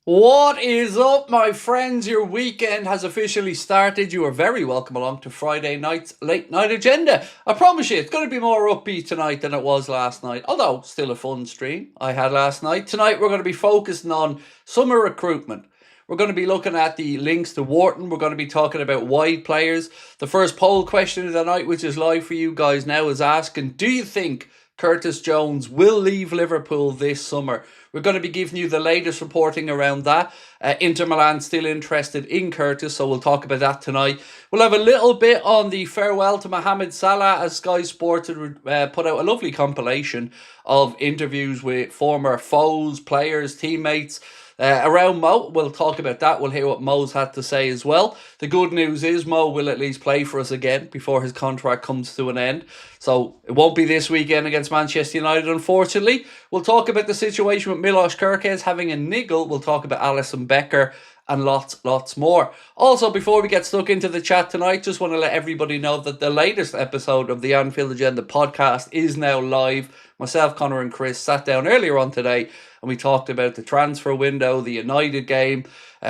What is up, my friends? Your weekend has officially started. You are very welcome along to Friday night's late night agenda. I promise you, it's going to be more upbeat tonight than it was last night, although still a fun stream I had last night. Tonight, we're going to be focusing on summer recruitment. We're going to be looking at the links to Wharton. We're going to be talking about wide players. The first poll question of the night, which is live for you guys now, is asking, do you think Curtis Jones will leave Liverpool this summer? We're going to be giving you the latest reporting around that. Inter Milan still interested in Curtis, so we'll talk about that tonight. We'll have a little bit on the farewell to Mohamed Salah, as Sky Sports put out a lovely compilation of interviews with former foes, players, teammates. Around Mo, we'll talk about that. We'll hear what Mo's had to say as well. The good news is Mo will at least play for us again before his contract comes to an end. So it won't be this weekend against Manchester United, unfortunately. We'll talk about the situation with Milos Kerkez having a niggle. We'll talk about Alisson Becker and lots more. Also, before we get stuck into the chat tonight, just want to let everybody know that the latest episode of the Anfield Agenda podcast is now live. Myself, Connor and Chris sat down earlier on today and we talked about the transfer window, the United game.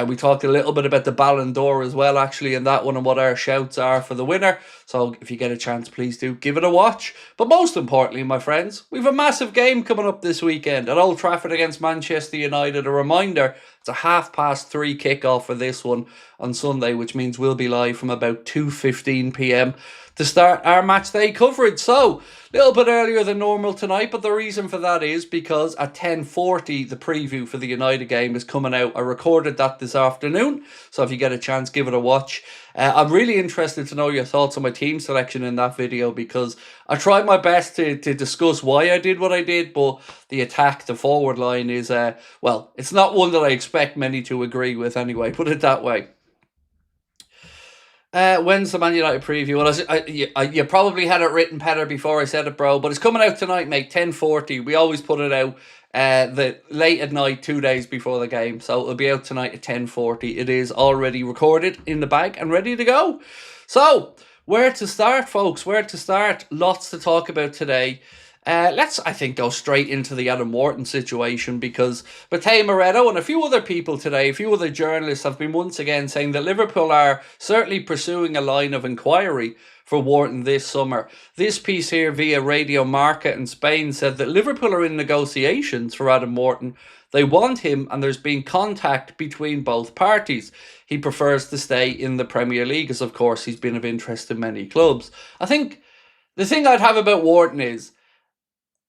We talked a little bit about the Ballon d'Or as well, actually, in that one, and what our shouts are for the winner. So if you get a chance, please do give it a watch. But most importantly, my friends, we have a massive game coming up this weekend at Old Trafford against Manchester United. A reminder, it's a 3:30 kickoff for this one on Sunday, which means we'll be live from about 2:15 p.m. to start our match day coverage. So, a little bit earlier than normal tonight, but the reason for that is because at 10:40, the preview for the United game is coming out. I recorded that this afternoon, so if you get a chance, give it a watch. I'm really interested to know your thoughts on my team selection in that video, because I tried my best to discuss why I did what I did, but the attack, the forward line is, well, it's not one that I expect many to agree with anyway, put it that way. When's the Man United preview? Well, you probably had it written better before I said it, bro, but it's coming out tonight, mate, 10:40. We always put it out the late at night, 2 days before the game, so it'll be out tonight at 10:40. It is already recorded in the bag and ready to go. So, where to start, folks? Where to start? Lots to talk about today. Let's, I think, go straight into the Adam Wharton situation, because Matteo Moretto and a few other people today, a few other journalists have been once again saying that Liverpool are certainly pursuing a line of inquiry for Wharton this summer. This piece here via Radio Marca in Spain said that Liverpool are in negotiations for Adam Wharton. They want him and there's been contact between both parties. He prefers to stay in the Premier League, as of course he's been of interest to many clubs. I think the thing I'd have about Wharton is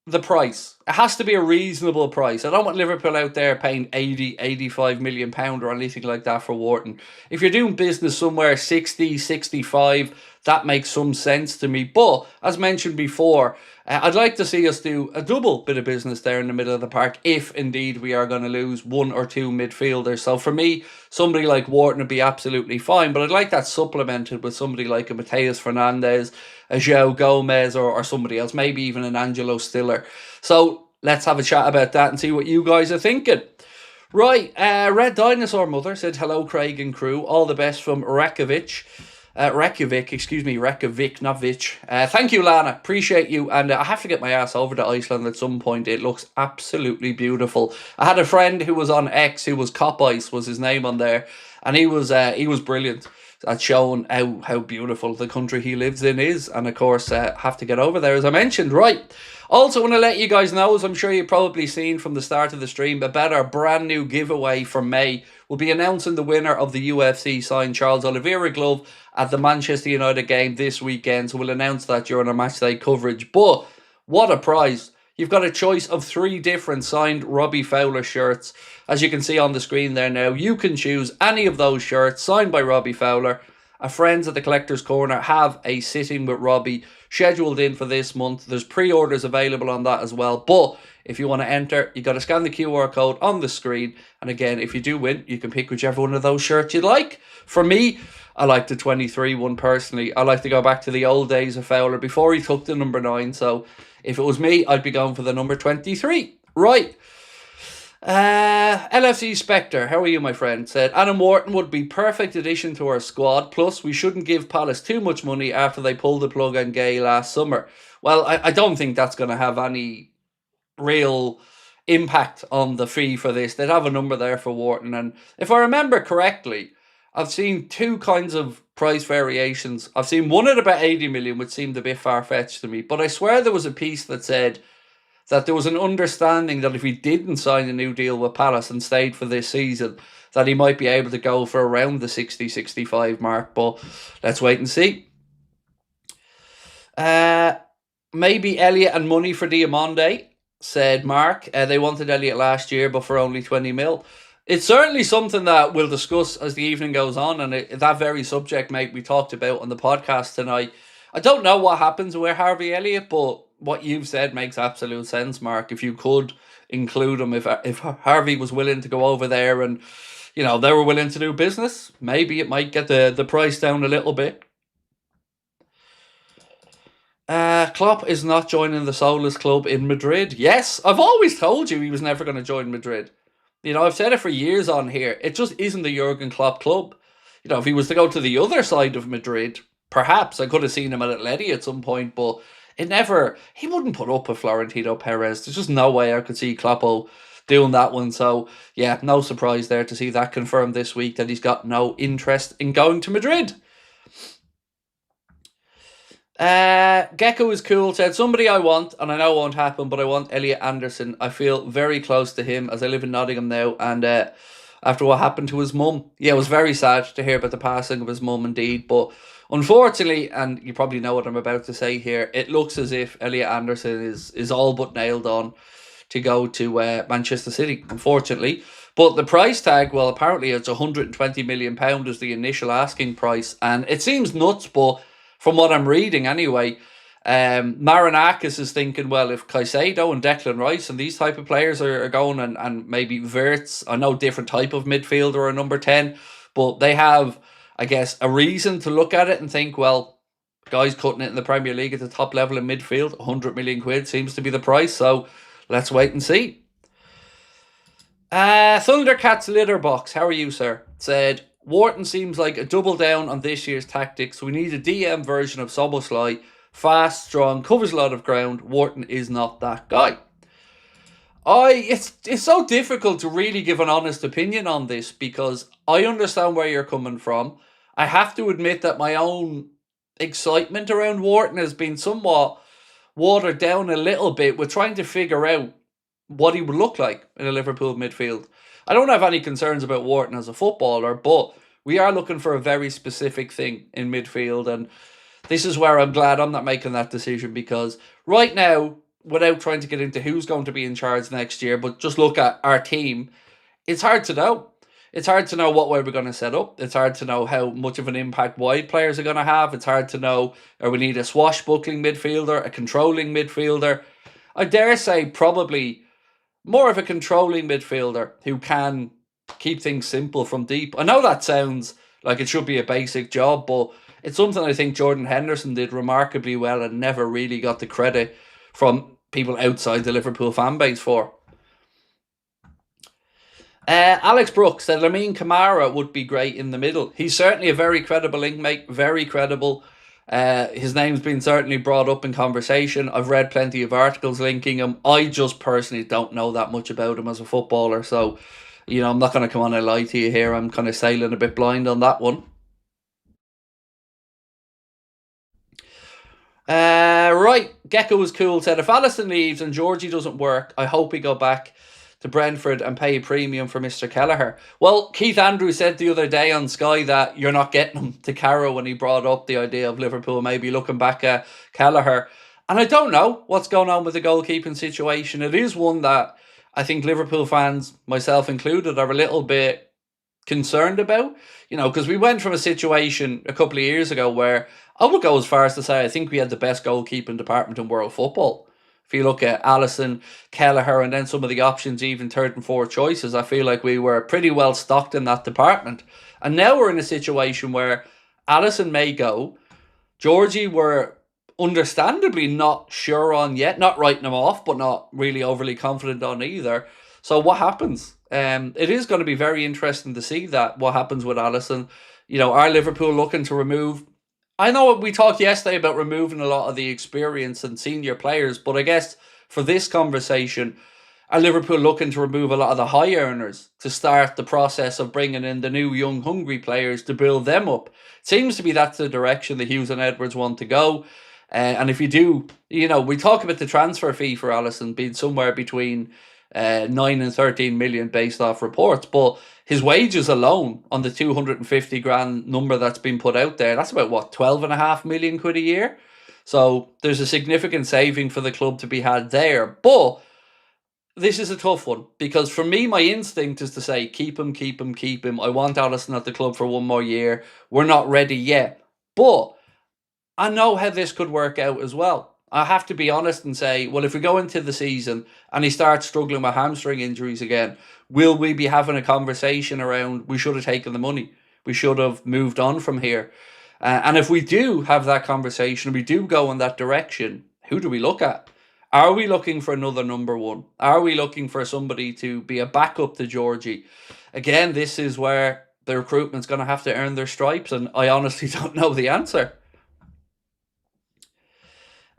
the price. It has to be a reasonable price. I don't want Liverpool out there paying 80, 85 million pound or anything like that for Wharton. If you're doing business somewhere 60, 65, that makes some sense to me. But as mentioned before, I'd like to see us do a double bit of business there in the middle of the park, if indeed we are going to lose one or two midfielders. So for me, somebody like Wharton would be absolutely fine, but I'd like that supplemented with somebody like a Mateus Fernandes, a João Gomez, or somebody else, maybe even an Angelo Stiller. So let's have a chat about that and see what you guys are thinking. Right, Red Dinosaur Mother said, hello Craig and crew, all the best from Reykjavik, not Vich. Thank you, Lana, appreciate you, and I have to get my ass over to Iceland at some point. It looks absolutely beautiful. I had a friend who was on X, who was Cop Ice, was his name on there, and he was brilliant at showing how beautiful the country he lives in is, and of course have to get over there, as I mentioned. Right, also want to let you guys know, as I'm sure you've probably seen from the start of the stream, about our brand new giveaway for May. We'll be announcing the winner of the UFC signed Charles Oliveira glove at the Manchester United game this weekend, so we'll announce that during our matchday coverage. But what a prize! You've got a choice of 3 different signed Robbie Fowler shirts. As you can see on the screen there now, you can choose any of those shirts signed by Robbie Fowler. Our friends at the Collector's Corner have a sitting with Robbie scheduled in for this month. There's pre-orders available on that as well. But if you want to enter, you got to scan the QR code on the screen. And again, if you do win, you can pick whichever one of those shirts you'd like. For me, I like the 23 one personally. I like to go back to the old days of Fowler before he took the number 9. So if it was me, I'd be going for the number 23. Right. LFC Spectre, how are you, my friend? Said, Adam Wharton would be perfect addition to our squad. Plus, we shouldn't give Palace too much money after they pulled the plug on Gay last summer. Well, I don't think that's going to have any real impact on the fee for this. They'd have a number there for Wharton. And if I remember correctly, I've seen two kinds of price variations. I've seen one at about 80 million, which seemed a bit far-fetched to me. But I swear there was a piece that said that there was an understanding that if he didn't sign a new deal with Palace and stayed for this season, that he might be able to go for around the 60-65 mark. But let's wait and see. Maybe Elliott and money for DIOMANDE, said Mark. They wanted Elliott last year, but for only 20 mil. It's certainly something that we'll discuss as the evening goes on, and that very subject, mate, we talked about on the podcast tonight. I don't know what happens with Harvey Elliott, but what you've said makes absolute sense, Mark. If you could include him, if Harvey was willing to go over there and, you know, they were willing to do business, maybe it might get the price down a little bit. Klopp is not joining the Soulless Club in Madrid. Yes, I've always told you he was never going to join Madrid. You know, I've said it for years on here. It just isn't the Jurgen Klopp club. You know, if he was to go to the other side of Madrid, perhaps I could have seen him at Atleti at some point, but he wouldn't put up with Florentino Perez. There's just no way I could see Kloppo doing that one. So, yeah, no surprise there to see that confirmed this week that he's got no interest in going to Madrid. Gecko is cool, said, somebody I want, and I know it won't happen, but I want Elliot Anderson. I feel very close to him as I live in Nottingham now, and after what happened to his mum. Yeah, it was very sad to hear about the passing of his mum indeed, but unfortunately, and you probably know what I'm about to say here, it looks as if Elliot Anderson is all but nailed on to go to Manchester City, unfortunately. But the price tag, well, apparently it's £120 million is the initial asking price, and it seems nuts, but from what I'm reading anyway, Marinakis is thinking, well, if Caicedo and Declan Rice and these type of players are going, and maybe Wirtz, I know different type of midfielder or number 10, but they have, I guess, a reason to look at it and think, well, guys cutting it in the Premier League at the top level in midfield, 100 million quid seems to be the price, so let's wait and see. Thundercats Litterbox, how are you, sir? Said, Wharton seems like a double down on this year's tactics. We need a DM version of Szoboszlai. Fast, strong, covers a lot of ground. Wharton is not that guy. It's so difficult to really give an honest opinion on this because I understand where you're coming from. I have to admit that my own excitement around Wharton has been somewhat watered down a little bit with trying to figure out what he would look like in a Liverpool midfield. I don't have any concerns about Wharton as a footballer, but we are looking for a very specific thing in midfield, and this is where I'm glad I'm not making that decision, because right now, without trying to get into who's going to be in charge next year, but just look at our team, it's hard to know. It's hard to know what way we're going to set up. It's hard to know how much of an impact wide players are going to have. It's hard to know, or we need a swashbuckling midfielder, a controlling midfielder. I dare say probably more of a controlling midfielder who can keep things simple from deep. I know that sounds like it should be a basic job, but it's something I think Jordan Henderson did remarkably well and never really got the credit from people outside the Liverpool fan base for. Alex Brooks said Lamine Camara would be great in the middle. He's certainly a very credible link, mate. Very credible. His name's been certainly brought up in conversation. I've read plenty of articles linking him. I just personally don't know that much about him as a footballer. So, you know, I'm not going to come on and lie to you here. I'm kind of sailing a bit blind on that one. Right. Gecko was cool. Said, if Alisson leaves and Georgie doesn't work, I hope we go back to Brentford and pay a premium for Mr. Kelleher. Well, Keith Andrews said the other day on Sky that you're not getting him to Carrow when he brought up the idea of Liverpool maybe looking back at Kelleher. And I don't know what's going on with the goalkeeping situation. It is one that I think Liverpool fans, myself included, are a little bit concerned about. You know, because we went from a situation a couple of years ago where I would go as far as to say I think we had the best goalkeeping department in world football. If you look at Alisson, Kelleher, and then some of the options, even third and fourth choices, I feel like we were pretty well stocked in that department. And now we're in a situation where Alisson may go. Georgie, we're understandably not sure on yet. Not writing him off, but not really overly confident on either. So what happens? It is going to be very interesting to see what happens with Alisson. You know, are Liverpool looking to remove... I know we talked yesterday about removing a lot of the experience and senior players, but I guess for this conversation, Are Liverpool looking to remove a lot of the high earners to start the process of bringing in the new young hungry players to build them up? Seems to be that's the direction that Hughes and Edwards want to go. And if you do, we talk about the transfer fee for Alisson being somewhere between 9 and 13 million based off reports, but his wages alone on the 250 grand number that's been put out there, that's about what, 12.5 million quid a year? So there's a significant saving for the club to be had there. But this is a tough one because for me, my instinct is to say, keep him, keep him, keep him. I want Alisson at the club for one more year. We're not ready yet. But I know how this could work out as well. I have to be honest and say, well, if we go into the season and he starts struggling with hamstring injuries again, will we be having a conversation around we should have taken the money? We should have moved on from here. And if we do have that conversation, we do go in that direction, who do we look at? Are we looking for another number one? Are we looking for somebody to be a backup to Georgie? Again, this is where the recruitment's going to have to earn their stripes, and I honestly don't know the answer.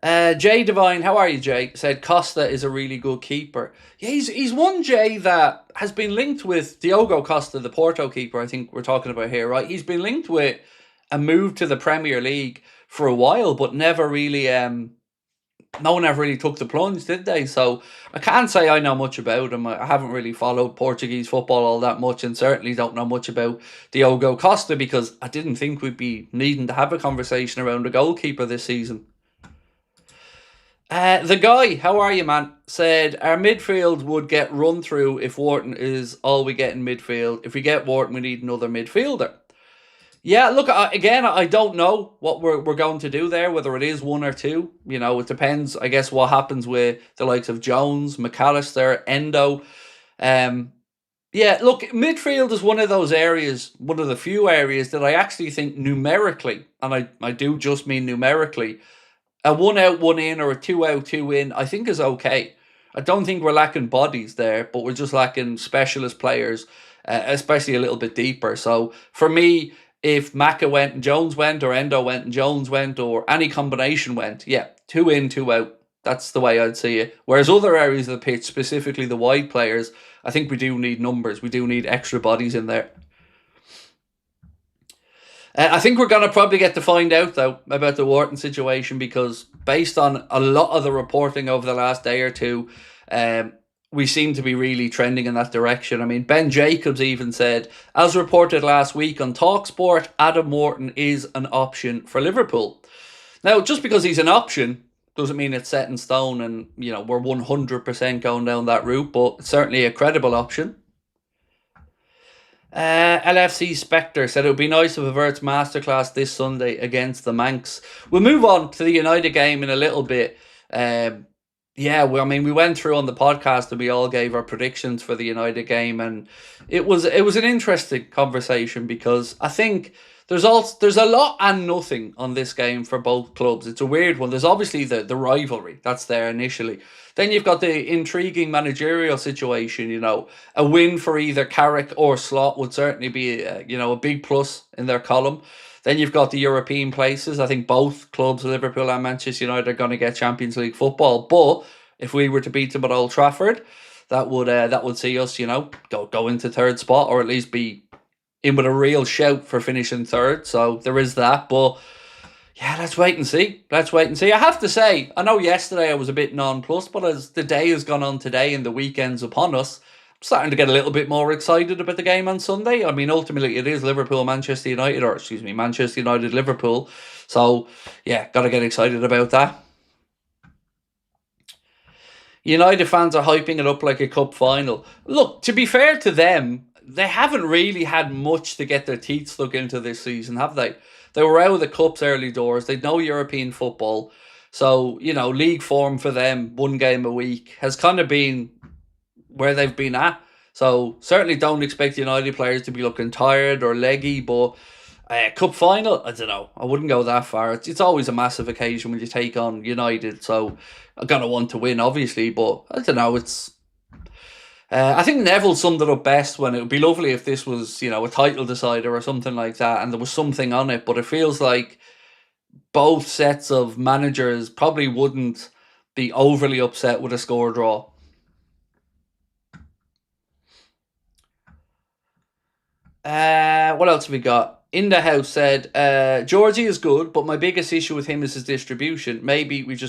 Jay Devine, how are you, Jay? Said Costa is a really good keeper. Yeah, he's one, Jay, that has been linked with Diogo Costa, the Porto keeper, I think we're talking about here, right? He's been linked with a move to the Premier League for a while, but never really, no one ever really took the plunge, did they? So I can't say I know much about him. I haven't really followed Portuguese football all that much, and certainly don't know much about Diogo Costa because I didn't think we'd be needing to have a conversation around a goalkeeper this season. The guy, how are you, man? Said our midfield would get run through if Wharton is all we get in midfield. If we get Wharton, we need another midfielder. Yeah, look, again, I don't know what we're going to do there, whether it is one or two. It depends, I guess, what happens with the likes of Jones, McAllister, Endo. Yeah, look, midfield is one of those areas, one of the few areas that I actually think numerically, and I do just mean numerically, a 1 out, 1 in, or a 2 out, 2 in, I think is okay. I don't think we're lacking bodies there, but we're just lacking specialist players, especially a little bit deeper. So for me, if Maka went and Jones went, or Endo went and Jones went, or any combination went, yeah, 2 in, 2 out. That's the way I'd see it. Whereas other areas of the pitch, specifically the wide players, I think we do need numbers. We do need extra bodies in there. I think we're going to probably get to find out, though, about the Wharton situation because based on a lot of the reporting over the last day or two, we seem to be really trending in that direction. I mean, Ben Jacobs even said, as reported last week on TalkSport, Adam Wharton is an option for Liverpool. Now, just because he's an option doesn't mean it's set in stone and, we're 100% going down that route, but it's certainly a credible option. LFC Spectre said it would be nice if Avert's masterclass this Sunday against the Manx. We'll move on to the United game in a little bit. We went through on the podcast and we all gave our predictions for the United game, and it was an interesting conversation because I think there's a lot and nothing on this game for both clubs. It's a weird one. There's obviously the rivalry that's there initially. Then you've got the intriguing managerial situation. A win for either Carrick or Slot would certainly be a big plus in their column. Then you've got the European places. I think both clubs, Liverpool and Manchester United, are going to get Champions League football. But if we were to beat them at Old Trafford, that would see us, go into third spot, or at least be in with a real shout for finishing third. So there is that. But yeah, let's wait and see. I have to say, I know yesterday I was a bit nonplussed, but as the day has gone on today and the weekend's upon us, I'm starting to get a little bit more excited about the game on Sunday. I mean, ultimately it is Manchester United, Liverpool. So yeah, got to get excited about that. United fans are hyping it up like a cup final. Look, to be fair to them, they haven't really had much to get their teeth stuck into this season, have they? They were out of the Cups early doors. They know European football. So, league form for them, 1 game a week, has kind of been where they've been at. So, certainly don't expect United players to be looking tired or leggy, but cup final, I don't know. I wouldn't go that far. It's always a massive occasion when you take on United. So, I'm going to want to win, obviously, but I don't know. I think Neville summed it up best when it would be lovely if this was, a title decider or something like that and there was something on it. But it feels like both sets of managers probably wouldn't be overly upset with a score draw. What else have we got? In the house said, Georgie is good, but my biggest issue with him is his distribution. Maybe we've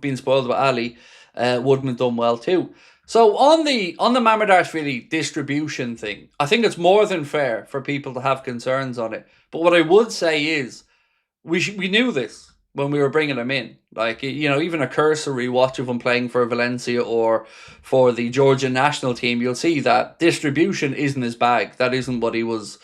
been spoiled by Ali. Woodman done well too. So on the Mamadashvili distribution thing, I think it's more than fair for people to have concerns on it. But what I would say is, we knew this when we were bringing him in. Like, even a cursory watch of him playing for Valencia or for the Georgian national team, you'll see that distribution isn't his bag. That isn't what he was,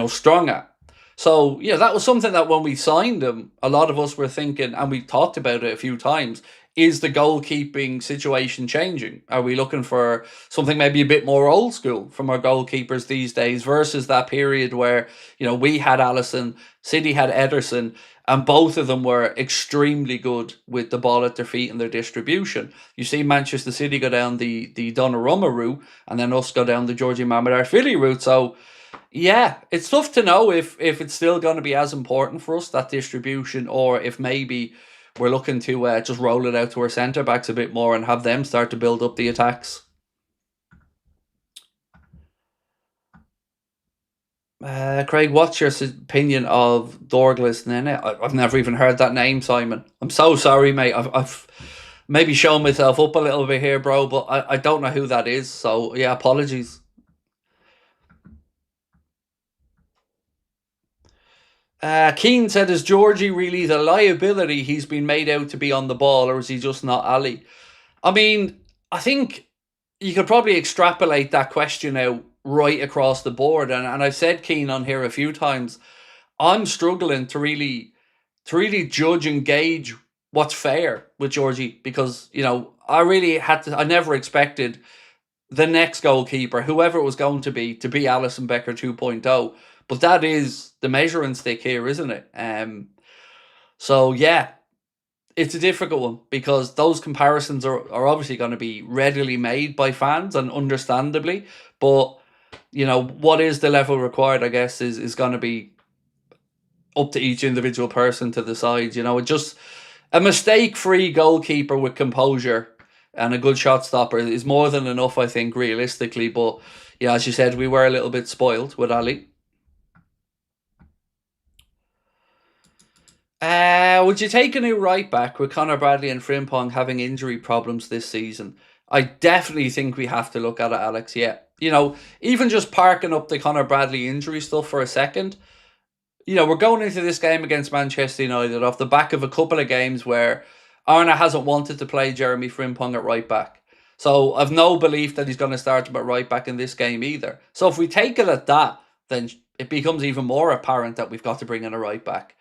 strong at. So, that was something that when we signed him, a lot of us were thinking, and we talked about it a few times, is the goalkeeping situation changing? Are we looking for something maybe a bit more old school from our goalkeepers these days versus that period where, we had Allison, City had Ederson, and both of them were extremely good with the ball at their feet and their distribution. You see Manchester City go down the Donnarumma route, and then us go down the Georgie Mamadashvili route. So, yeah, it's tough to know if it's still going to be as important for us, that distribution, or if maybe we're looking to just roll it out to our centre-backs a bit more and have them start to build up the attacks. Craig, what's your opinion of Dorglas Nene? I've never even heard that name, Simon. I'm so sorry, mate. I've maybe shown myself up a little bit here, bro, but I don't know who that is. So, yeah, apologies. Keane said, is Georgie really the liability he's been made out to be on the ball, or is he just not Ali? I mean, I think you could probably extrapolate that question out right across the board. And I've said Keane on here a few times. I'm struggling to really judge and gauge what's fair with Georgie because, I never expected the next goalkeeper, whoever it was going to be Alisson Becker 2.0. But that is the measuring stick here, isn't it? So, yeah, it's a difficult one because those comparisons are obviously going to be readily made by fans and understandably. But, what is the level required, I guess, is going to be up to each individual person to decide. Just a mistake-free goalkeeper with composure and a good shot stopper is more than enough, I think, realistically. But, yeah, as you said, we were a little bit spoiled with Ali. Would you take a new right back with Connor Bradley and Frimpong having injury problems this season? I definitely think we have to look at it, Alex. Yeah. Even just parking up the Connor Bradley injury stuff for a second, we're going into this game against Manchester United off the back of a couple of games where Arna hasn't wanted to play Jeremy Frimpong at right back. So I've no belief that he's going to start him at right back in this game either. So if we take it at that, then it becomes even more apparent that we've got to bring in a right back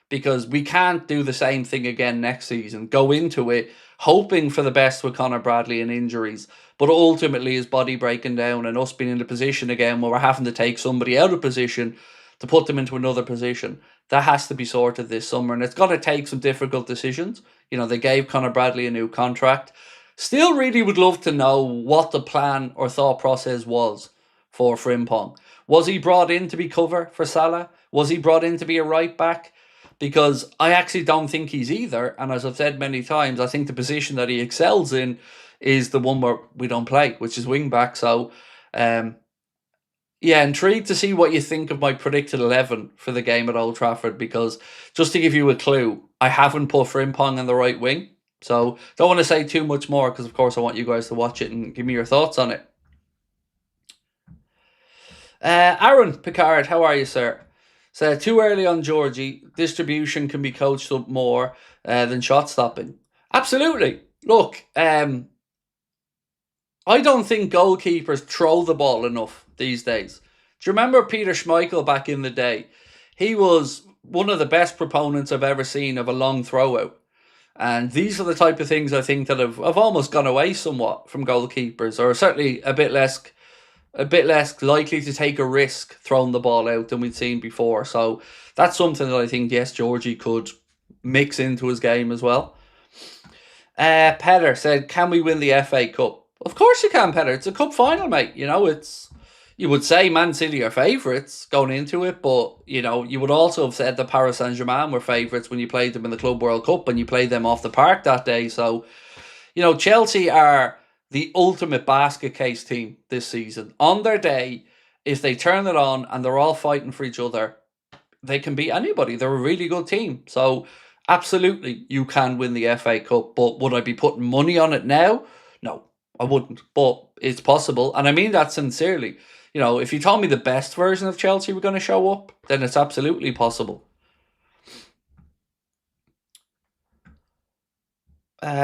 because we can't do the same thing again next season. Go into it hoping for the best with Connor Bradley and injuries, but ultimately his body breaking down and us being in a position again where we're having to take somebody out of position to put them into another position. That has to be sorted this summer, and it's going to take some difficult decisions. They gave Connor Bradley a new contract. Still really would love to know what the plan or thought process was for Frimpong. Was he brought in to be cover for Salah? Was he brought in to be a right back? Because I actually don't think he's either. And as I've said many times, I think the position that he excels in is the one where we don't play, which is wing back. So, yeah, intrigued to see what you think of my predicted 11 for the game at Old Trafford. Because just to give you a clue, I haven't put Frimpong in the right wing. So don't want to say too much more because, of course, I want you guys to watch it and give me your thoughts on it. Aaron Picard, how are you, sir? So too early on Georgie. Distribution can be coached up more than shot stopping. Absolutely. Look, I don't think goalkeepers throw the ball enough these days. Do you remember Peter Schmeichel back in the day? He was one of the best proponents I've ever seen of a long throw out. And these are the type of things I think that have almost gone away somewhat from goalkeepers, or certainly a bit less likely to take a risk throwing the ball out than we'd seen before. So that's something that I think, yes, Georgie could mix into his game as well. Petter said, can we win the FA Cup? Of course you can, Petter. It's a cup final, mate. You would say Man City are favourites going into it, but, you would also have said that Paris Saint-Germain were favourites when you played them in the Club World Cup and you played them off the park that day. So, Chelsea are the ultimate basket case team this season. On their day, if they turn it on and they're all fighting for each other, they can beat anybody. They're a really good team. So absolutely, you can win the FA Cup. But would I be putting money on it now? No, I wouldn't. But it's possible. And I mean that sincerely. You know, if you told me the best version of Chelsea were going to show up, then it's absolutely possible.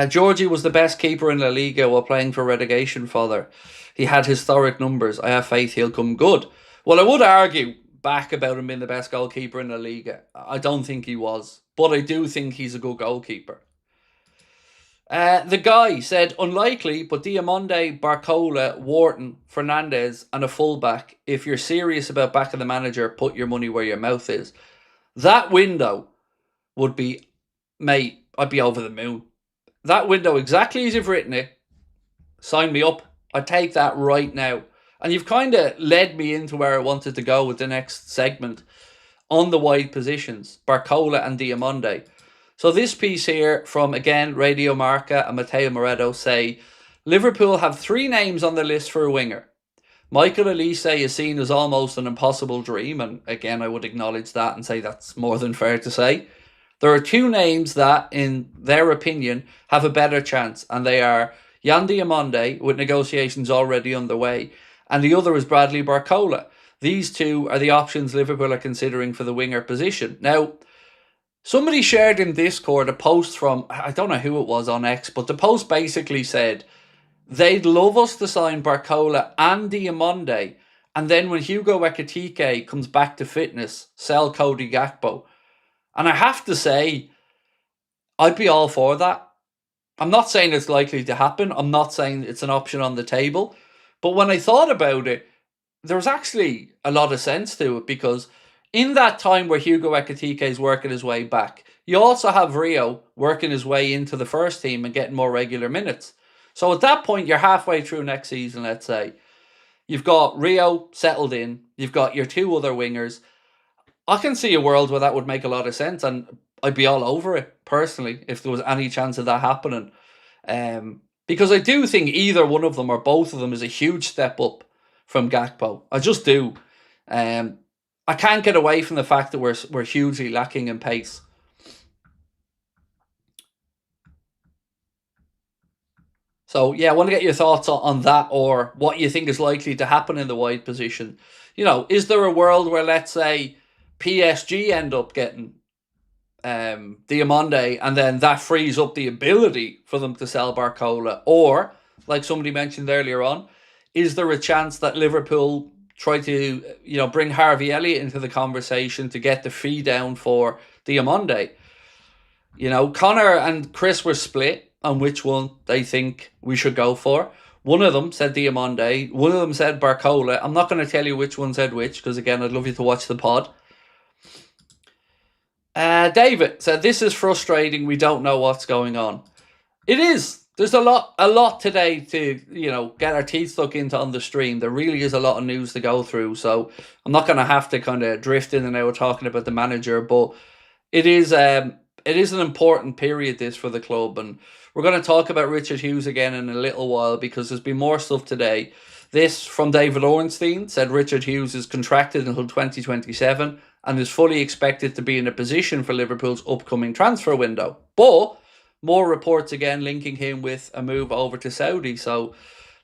Georgie was the best keeper in La Liga while playing for relegation fodder. He had historic numbers. I have faith he'll come good. Well, I would argue back about him being the best goalkeeper in La Liga. I don't think he was, but I do think he's a good goalkeeper. The guy said, unlikely, but Diomande, Barcola, WHARTON, Fernandez, and a fullback. If you're serious about backing the manager, put your money where your mouth is. That window would be, mate, I'd be over the moon. That window, exactly as you've written it, sign me up. I'd take that right now. And you've kind of led me into where I wanted to go with the next segment on the wide positions, Barcola and Diomande. So this piece here from, again, Radio Marca and Matteo Moretto say, Liverpool have 3 names on the list for a winger. Michael Elise is seen as almost an impossible dream, and again, I would acknowledge that and say that's more than fair to say. There are 2 names that, in their opinion, have a better chance, and they are Yan Diomande, with negotiations already underway, and the other is Bradley Barcola. These 2 are the options Liverpool are considering for the winger position. Now, somebody shared in Discord a post from, I don't know who it was on X, but the post basically said, they'd love us to sign Barcola and Diomande, and then when Hugo Ekitike comes back to fitness, sell Cody Gakpo. And I have to say, I'd be all for that. I'm not saying it's likely to happen. I'm not saying it's an option on the table. But when I thought about it, there was actually a lot of sense to it, because in that time where Hugo Ekitike is working his way back, you also have Rio working his way into the first team and getting more regular minutes. So at that point, you're halfway through next season, let's say. You've got Rio settled in. You've got your 2 other wingers. I can see a world where that would make a lot of sense, and I'd be all over it, personally, if there was any chance of that happening. Because I do think either one of them or both of them is a huge step up from Gakpo. I just do. I can't get away from the fact that we're hugely lacking in pace. So, yeah, I want to get your thoughts on that, or what you think is likely to happen in the wide position. You know, is there a world where, let's say, PSG end up getting Diomande, and then that frees up the ability for them to sell Barcola? Or, like somebody mentioned earlier on, is there a chance that Liverpool try to, bring Harvey Elliott into the conversation to get the fee down for Diomande? Connor and Chris were split on which one they think we should go for. One of them said Diomande, one of them said Barcola. I'm not going to tell you which one said which, because again, I'd love you to watch the pod. David said, this is frustrating. We don't know what's going on. It is. There's a lot today to, get our teeth stuck into on the stream. There really is a lot of news to go through. So I'm not going to have to kind of drift in and out talking about the manager, but it is an important period, this, for the club. And we're going to talk about Richard Hughes again in a little while, because there's been more stuff today. This from David Ornstein said Richard Hughes is contracted until 2027 and is fully expected to be in a position for Liverpool's upcoming transfer window. But more reports again linking him with a move over to Saudi. So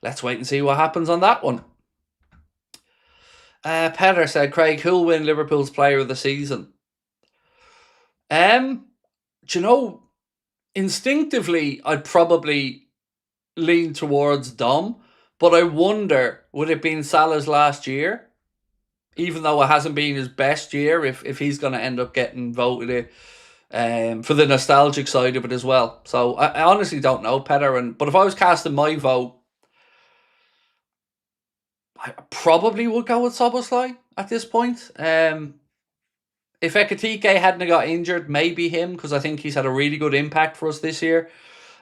let's wait and see what happens on that one. Petter said Craig Houlden, Liverpool's player of the season. Do you know, instinctively, I'd probably lean towards Dom, but I wonder, would it be Salah's last year? Even though it hasn't been his best year, if he's going to end up getting voted for the nostalgic side of it as well. So I honestly don't know, Petter. But if I was casting my vote, I probably would go with Szoboszlai at this point. If Ekitike hadn't got injured, maybe him, because I think he's had a really good impact for us this year.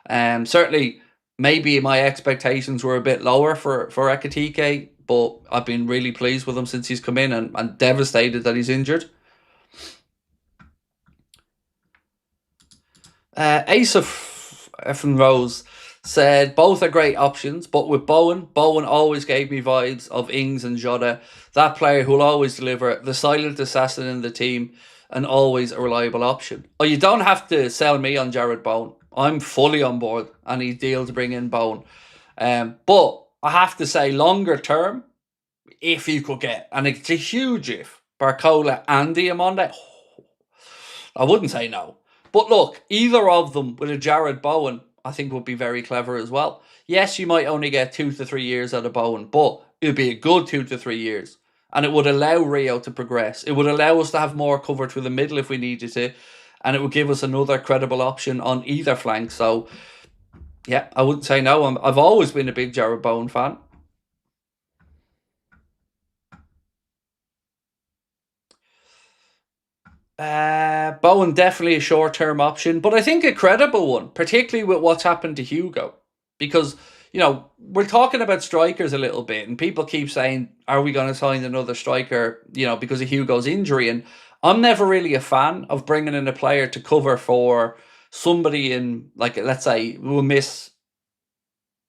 Certainly, maybe my expectations were a bit lower for Ekitike, but I've been really pleased with him since he's come in, and devastated that he's injured. Ace of Effin Rose said both are great options, but with Bowen always gave me vibes of Ings and Jota, that player who'll always deliver, the silent assassin in the team, and always a reliable option. Oh, you don't have to sell me on Jared Bowen. I'm fully on board any deal to bring in Bowen. But I have to say, longer term, if you could get, and it's a huge if, Barcola and Diamande, I wouldn't say no. But look, either of them with a Jared Bowen, I think would be very clever as well. Yes, you might only get 2 to 3 years out of Bowen, but it would be a good 2 to 3 years. And it would allow Rio to progress. It would allow us to have more cover through the middle if we needed to. And it would give us another credible option on either flank. So, yeah, I wouldn't say no. I've always been a big Jared Bowen fan. Bowen definitely a short-term option, but I think a credible one, particularly with what's happened to Hugo. Because, we're talking about strikers a little bit, and people keep saying, are we going to sign another striker, because of Hugo's injury? And I'm never really a fan of bringing in a player to cover for somebody in, like, let's say, who will miss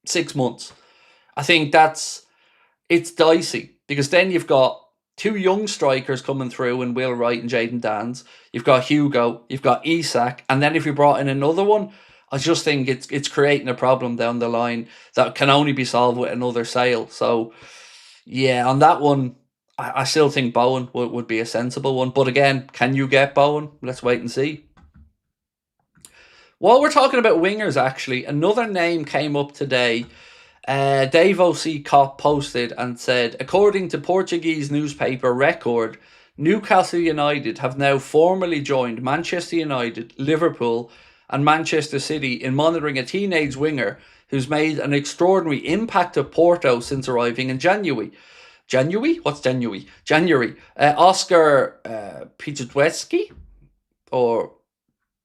6 months. I think it's dicey, because then you've got two young strikers coming through in Will Wright and Jayden Danns. You've got Hugo, you've got Isak, and then if you brought in another one, I just think it's creating a problem down the line that can only be solved with another sale. So, yeah, on that one, I still think Bowen would be a sensible one. But again, can you get Bowen? Let's wait and see. While we're talking about wingers, actually, another name came up today. Dave O.C. Kopp posted and said, according to Portuguese newspaper Record, Newcastle United have now formally joined Manchester United, Liverpool and Manchester City in monitoring a teenage winger who's made an extraordinary impact at Porto since arriving in January. January? What's January? January. Oscar Pietruszewski, or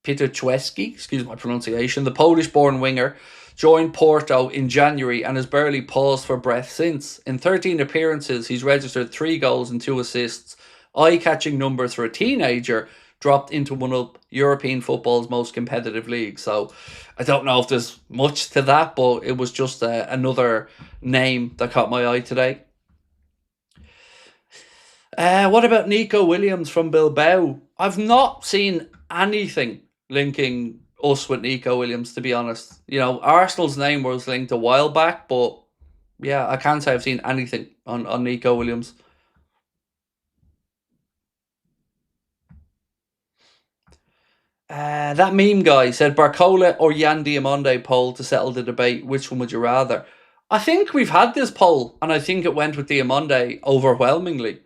Pietruszewski, excuse my pronunciation, the Polish-born winger, joined Porto in January and has barely paused for breath since. In 13 appearances, he's registered 3 goals and 2 assists. Eye-catching numbers for a teenager, dropped into one of European football's most competitive leagues. So I don't know if there's much to that, but it was just another name that caught my eye today. What about Nico Williams from Bilbao? I've not seen anything linking us with Nico Williams, to be honest. Arsenal's name was linked a while back, but yeah, I can't say I've seen anything on Nico Williams. That meme guy said Barcola or Yan Diamande poll to settle the debate. Which one would you rather? I think we've had this poll, and I think it went with Diamande overwhelmingly.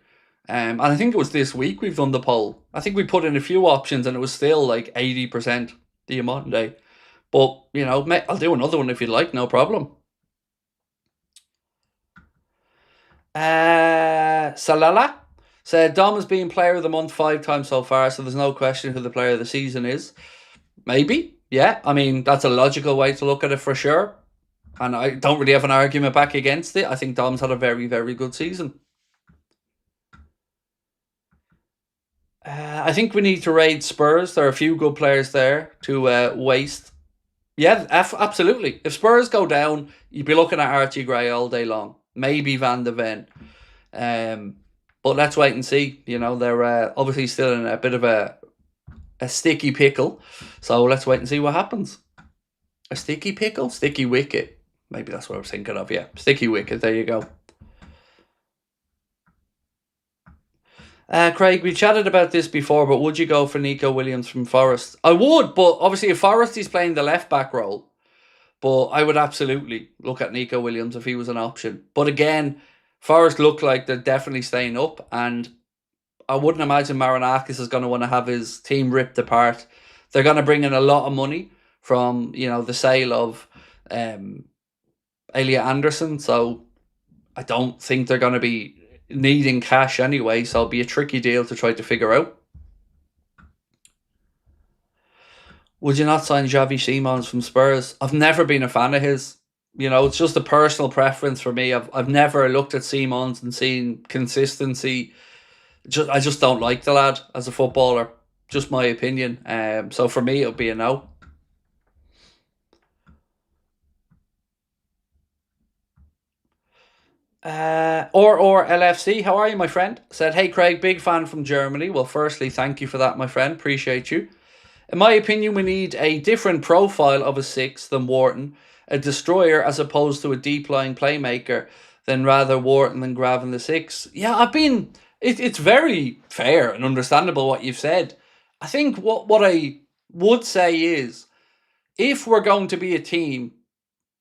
And I think it was this week we've done the poll. I think we put in a few options, and it was still like 80% Diamande. But, I'll do another one if you'd like, no problem. Salah said Dom has been player of the month 5 times so far, so there's no question who the player of the season is. Maybe, yeah. I mean, that's a logical way to look at it for sure. And I don't really have an argument back against it. I think Dom's had a very, very good season. I think we need to raid Spurs. There are a few good players there to waste. Yeah, absolutely. If Spurs go down, you'd be looking at Archie Gray all day long. Maybe Van de Ven. But let's wait and see. They're obviously still in a bit of a sticky pickle. So let's wait and see what happens. A sticky pickle? Sticky wicket. Maybe that's what I was thinking of, yeah. Sticky wicket, there you go. Craig, we chatted about this before, but would you go for Nico Williams from Forest? I would, but obviously if Forest is playing the left-back role, but I would absolutely look at Nico Williams if he was an option. But again, Forest look like they're definitely staying up, and I wouldn't imagine Marinakis is going to want to have his team ripped apart. They're going to bring in a lot of money from, the sale of Elliot Anderson, so I don't think they're going to be needing cash anyway, so it'll be a tricky deal to try to figure out. Would you not sign Xavi Simons from Spurs? I've never been a fan of his. It's just a personal preference for me. I've never looked at Simons and seen consistency. I just don't like the lad as a footballer. Just my opinion. So for me, it'll be a no. Or LFC, how are you, my friend? Said, hey Craig, big fan from Germany. Well, firstly, thank you for that, my friend. Appreciate you. In my opinion, we need a different profile of a six than Wharton, a destroyer as opposed to a deep line playmaker, than rather Wharton than Graven the six. Yeah, it's very fair and understandable what you've said. I think what I would say is, if we're going to be a team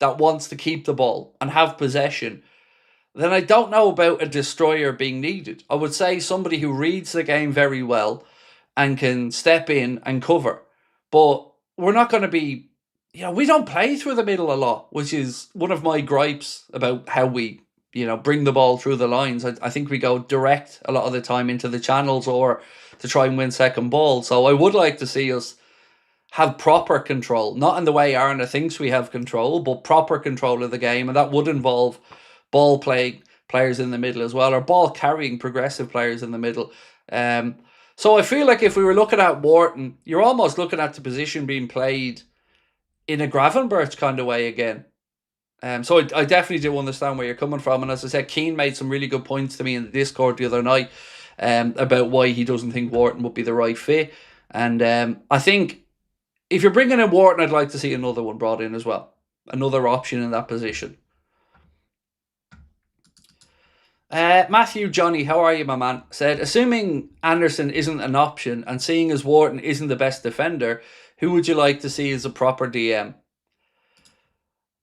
that wants to keep the ball and have possession, then I don't know about a destroyer being needed. I would say somebody who reads the game very well and can step in and cover. But we're not going to be, we don't play through the middle a lot, which is one of my gripes about how we, bring the ball through the lines. I think we go direct a lot of the time into the channels or to try and win second ball. So I would like to see us have proper control, not in the way Arna thinks we have control, but proper control of the game. And that would involve ball playing players in the middle as well, or ball carrying progressive players in the middle. So I feel like if we were looking at Wharton, you're almost looking at the position being played in a Gravenberch kind of way again. So I definitely do understand where you're coming from. And as I said, Keane made some really good points to me in the Discord the other night about why he doesn't think Wharton would be the right fit. And I think if you're bringing in Wharton, I'd like to see another one brought in as well. Another option in that position. Matthew Johnny, how are you, my man? Said, assuming Anderson isn't an option and seeing as Wharton isn't the best defender, who would you like to see as a proper DM?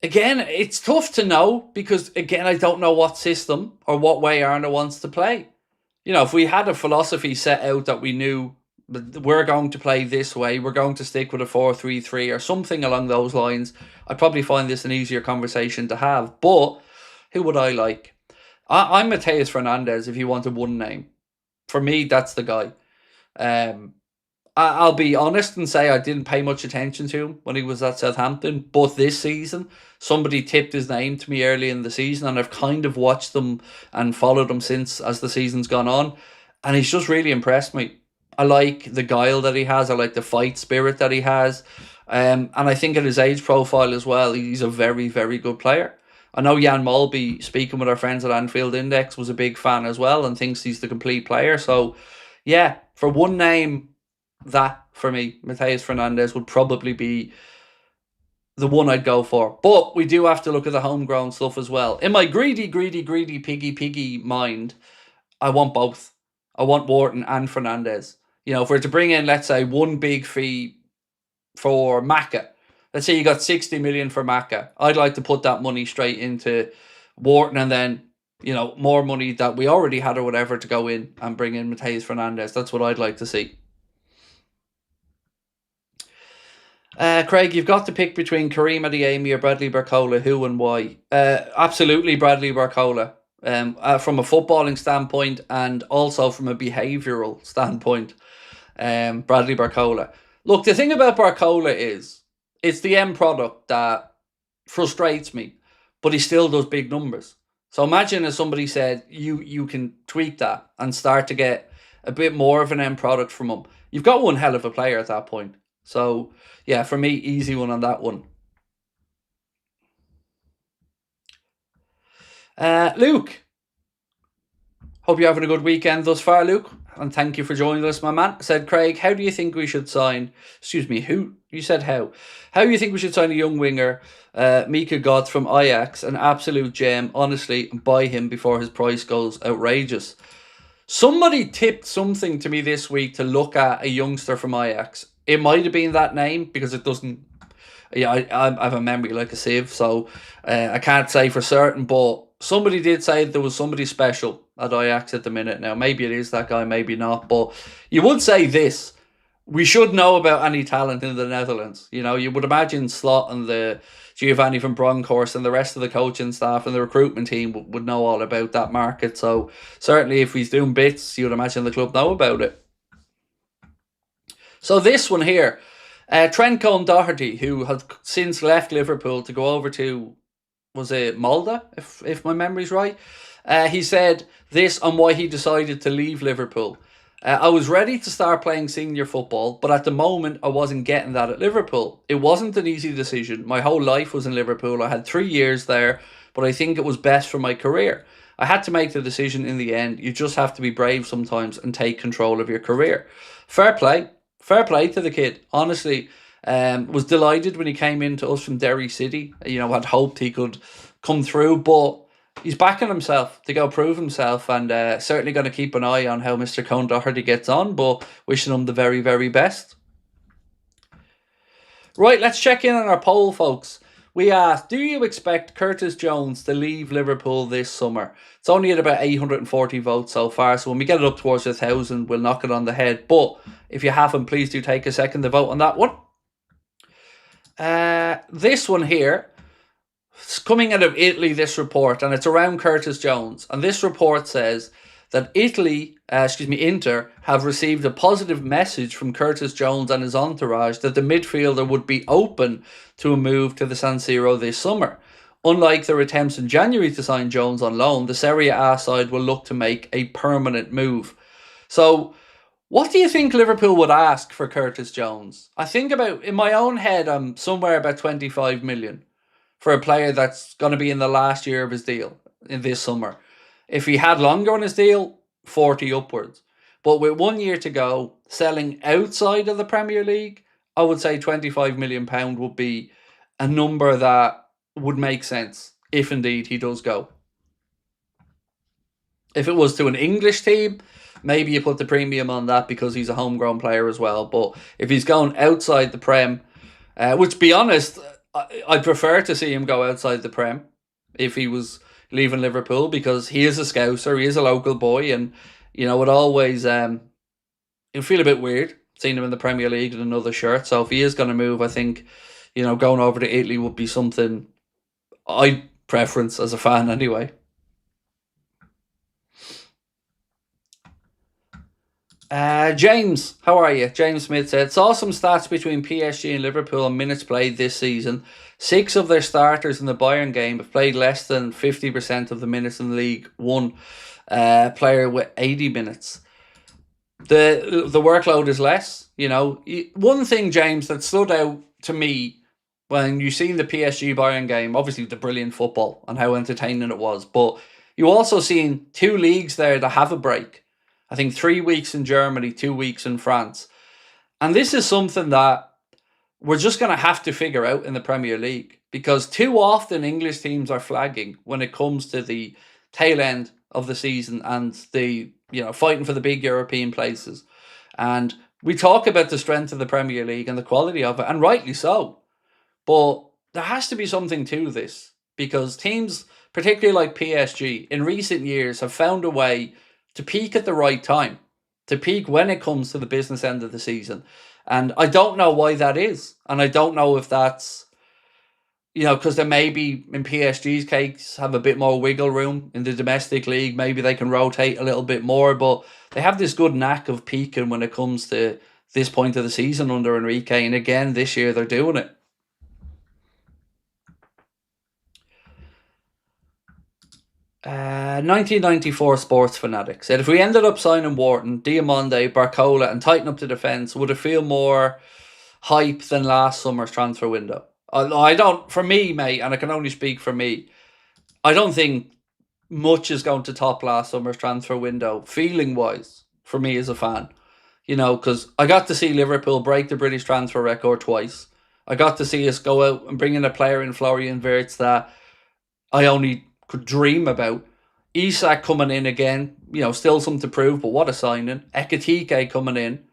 Again, it's tough to know because, again, I don't know what system or what way Arna wants to play. If we had a philosophy set out that we knew we're going to play this way, we're going to stick with a 4-3-3 or something along those lines, I'd probably find this an easier conversation to have. But who would I like? I'm Mateus Fernandes, if you wanted one name. For me, that's the guy. I'll be honest and say I didn't pay much attention to him when he was at Southampton. But this season, somebody tipped his name to me early in the season, and I've kind of watched them and followed him since as the season's gone on. And he's just really impressed me. I like the guile that he has. I like the fight spirit that he has. And I think at his age profile as well, he's a very, very good player. I know Jan Mulby, speaking with our friends at Anfield Index, was a big fan as well and thinks he's the complete player. So, yeah, for one name, that, for me, Mateus Fernandes would probably be the one I'd go for. But we do have to look at the homegrown stuff as well. In my greedy, piggy mind, I want both. I want Wharton and Fernandes. If we're to bring in, let's say, one big fee for Maka, let's say you got 60 million for Maka. I'd like to put that money straight into Wharton and then, more money that we already had or whatever to go in and bring in Mateus Fernandes. That's what I'd like to see. Craig, you've got to pick between Karim Adeyemi or Bradley Barcola. Who and why? Absolutely Bradley Barcola. From a footballing standpoint and also from a behavioural standpoint. Bradley Barcola. Look, the thing about Barcola is, it's the end product that frustrates me, but he still does big numbers. So imagine if somebody said, you can tweak that and start to get a bit more of an end product from him. You've got one hell of a player at that point. So, yeah, for me, easy one on that one. Luke, hope you're having a good weekend thus far, Luke. And thank you for joining us, my man. Said, Craig, how do you think we should sign... Excuse me, who? You said how. How do you think we should sign a young winger, Mika Gotts from Ajax, an absolute gem, honestly, and buy him before his price goes outrageous? Somebody tipped something to me this week to look at a youngster from Ajax. It might have been that name because it doesn't... Yeah, I have a memory like a sieve, so I can't say for certain, but somebody did say there was somebody special at Ajax at the minute. Now, maybe it is that guy, maybe not, but you would say this. We should know about any talent in the Netherlands. You would imagine Slot and the Giovanni from Bronckhorst and the rest of the coaching staff and the recruitment team would know all about that market. So certainly if he's doing bits, you would imagine the club know about it. So this one here, Trent Cohn-Doherty, who had since left Liverpool to go over to, was it Malta, if my memory's right? He said this on why he decided to leave Liverpool. I was ready to start playing senior football, but at the moment I wasn't getting that at Liverpool. It wasn't an easy decision. My whole life was in Liverpool. I had 3 years there, but I think it was best for my career. I had to make the decision in the end. You just have to be brave sometimes and take control of your career. Fair play. Fair play to the kid. Honestly, was delighted when he came into us from Derry City. You know, had hoped he could come through, but he's backing himself to go prove himself, and certainly going to keep an eye on how Mr. Cone Doherty gets on, but wishing him the very, very best. Right, let's check in on our poll, folks. We asked, do you expect Curtis Jones to leave Liverpool this summer? It's only at about 840 votes so far, so when we get it up towards 1,000, we'll knock it on the head. But if you haven't, please do take a second to vote on that one. This one here, it's coming out of Italy, this report, and it's around Curtis Jones. And this report says that Inter have received a positive message from Curtis Jones and his entourage that the midfielder would be open to a move to the San Siro this summer. Unlike their attempts in January to sign Jones on loan, the Serie A side will look to make a permanent move. So, what do you think Liverpool would ask for Curtis Jones? I think in my own head, I'm somewhere about 25 million for a player that's going to be in the last year of his deal in this summer. If he had longer on his deal, 40 upwards. But with 1 year to go, selling outside of the Premier League, I would say £25 million would be a number that would make sense if indeed he does go. If it was to an English team, maybe you put the premium on that because he's a homegrown player as well. But if he's going outside the Prem, which, to be honest, I'd prefer to see him go outside the Prem if he was leaving Liverpool, because he is a Scouser, he is a local boy, and you know, it always it'll feel a bit weird seeing him in the Premier League in another shirt. So if he is going to move, I think, you know, going over to Italy would be something I'd preference as a fan anyway. James, how are you? James Smith said, saw some stats between PSG and Liverpool on minutes played this season. 6 of their starters in the Bayern game have played less than 50% of the minutes in the league. One player with 80 minutes. The workload is less. You know, one thing, James, that stood out to me when you seen the PSG Bayern game, obviously the brilliant football and how entertaining it was, but you also seen 2 leagues there that have a break. I think 3 weeks in Germany, 2 weeks in France. And this is something that we're just going to have to figure out in the Premier League, because too often English teams are flagging when it comes to the tail end of the season and the, you know, fighting for the big European places. And we talk about the strength of the Premier League and the quality of it, and rightly so. But there has to be something to this, because teams, particularly like PSG, in recent years have found a way to peak at the right time, to peak when it comes to the business end of the season. And I don't know why that is. And I don't know if that's, you know, because they maybe, in PSG's case, have a bit more wiggle room in the domestic league. Maybe they can rotate a little bit more, but they have this good knack of peaking when it comes to this point of the season under Enrique. And again, this year they're doing it. Uh, 1994 Sports Fanatic said, if we ended up signing Wharton, Diomande, Barcola and tighten up the defence, would it feel more hype than last summer's transfer window? I don't, for me, mate, and I can only speak for me, I don't think much is going to top last summer's transfer window, feeling-wise, for me as a fan. You know, because I got to see Liverpool break the British transfer record twice. I got to see us go out and bring in a player in Florian Wirtz that I only could dream about. Isak coming in again, you know, still something to prove, but what a signing. Ekitike coming in.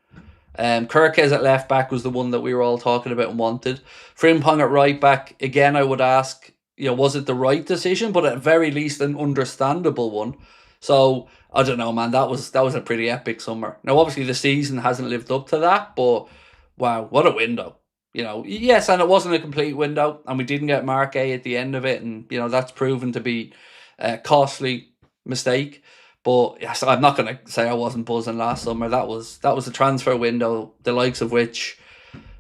Kirkes at left back was the one that we were all talking about and wanted. Frimpong at right back, again, I would ask, you know, was it the right decision? But at very least an understandable one. So, I don't know, man, that was a pretty epic summer. Now, obviously, the season hasn't lived up to that, but wow, what a window. You know, yes, and it wasn't a complete window, and we didn't get Mark A at the end of it, and, you know, that's proven to be a costly mistake. But yes, I'm not going to say I wasn't buzzing last summer. That was a transfer window, the likes of which,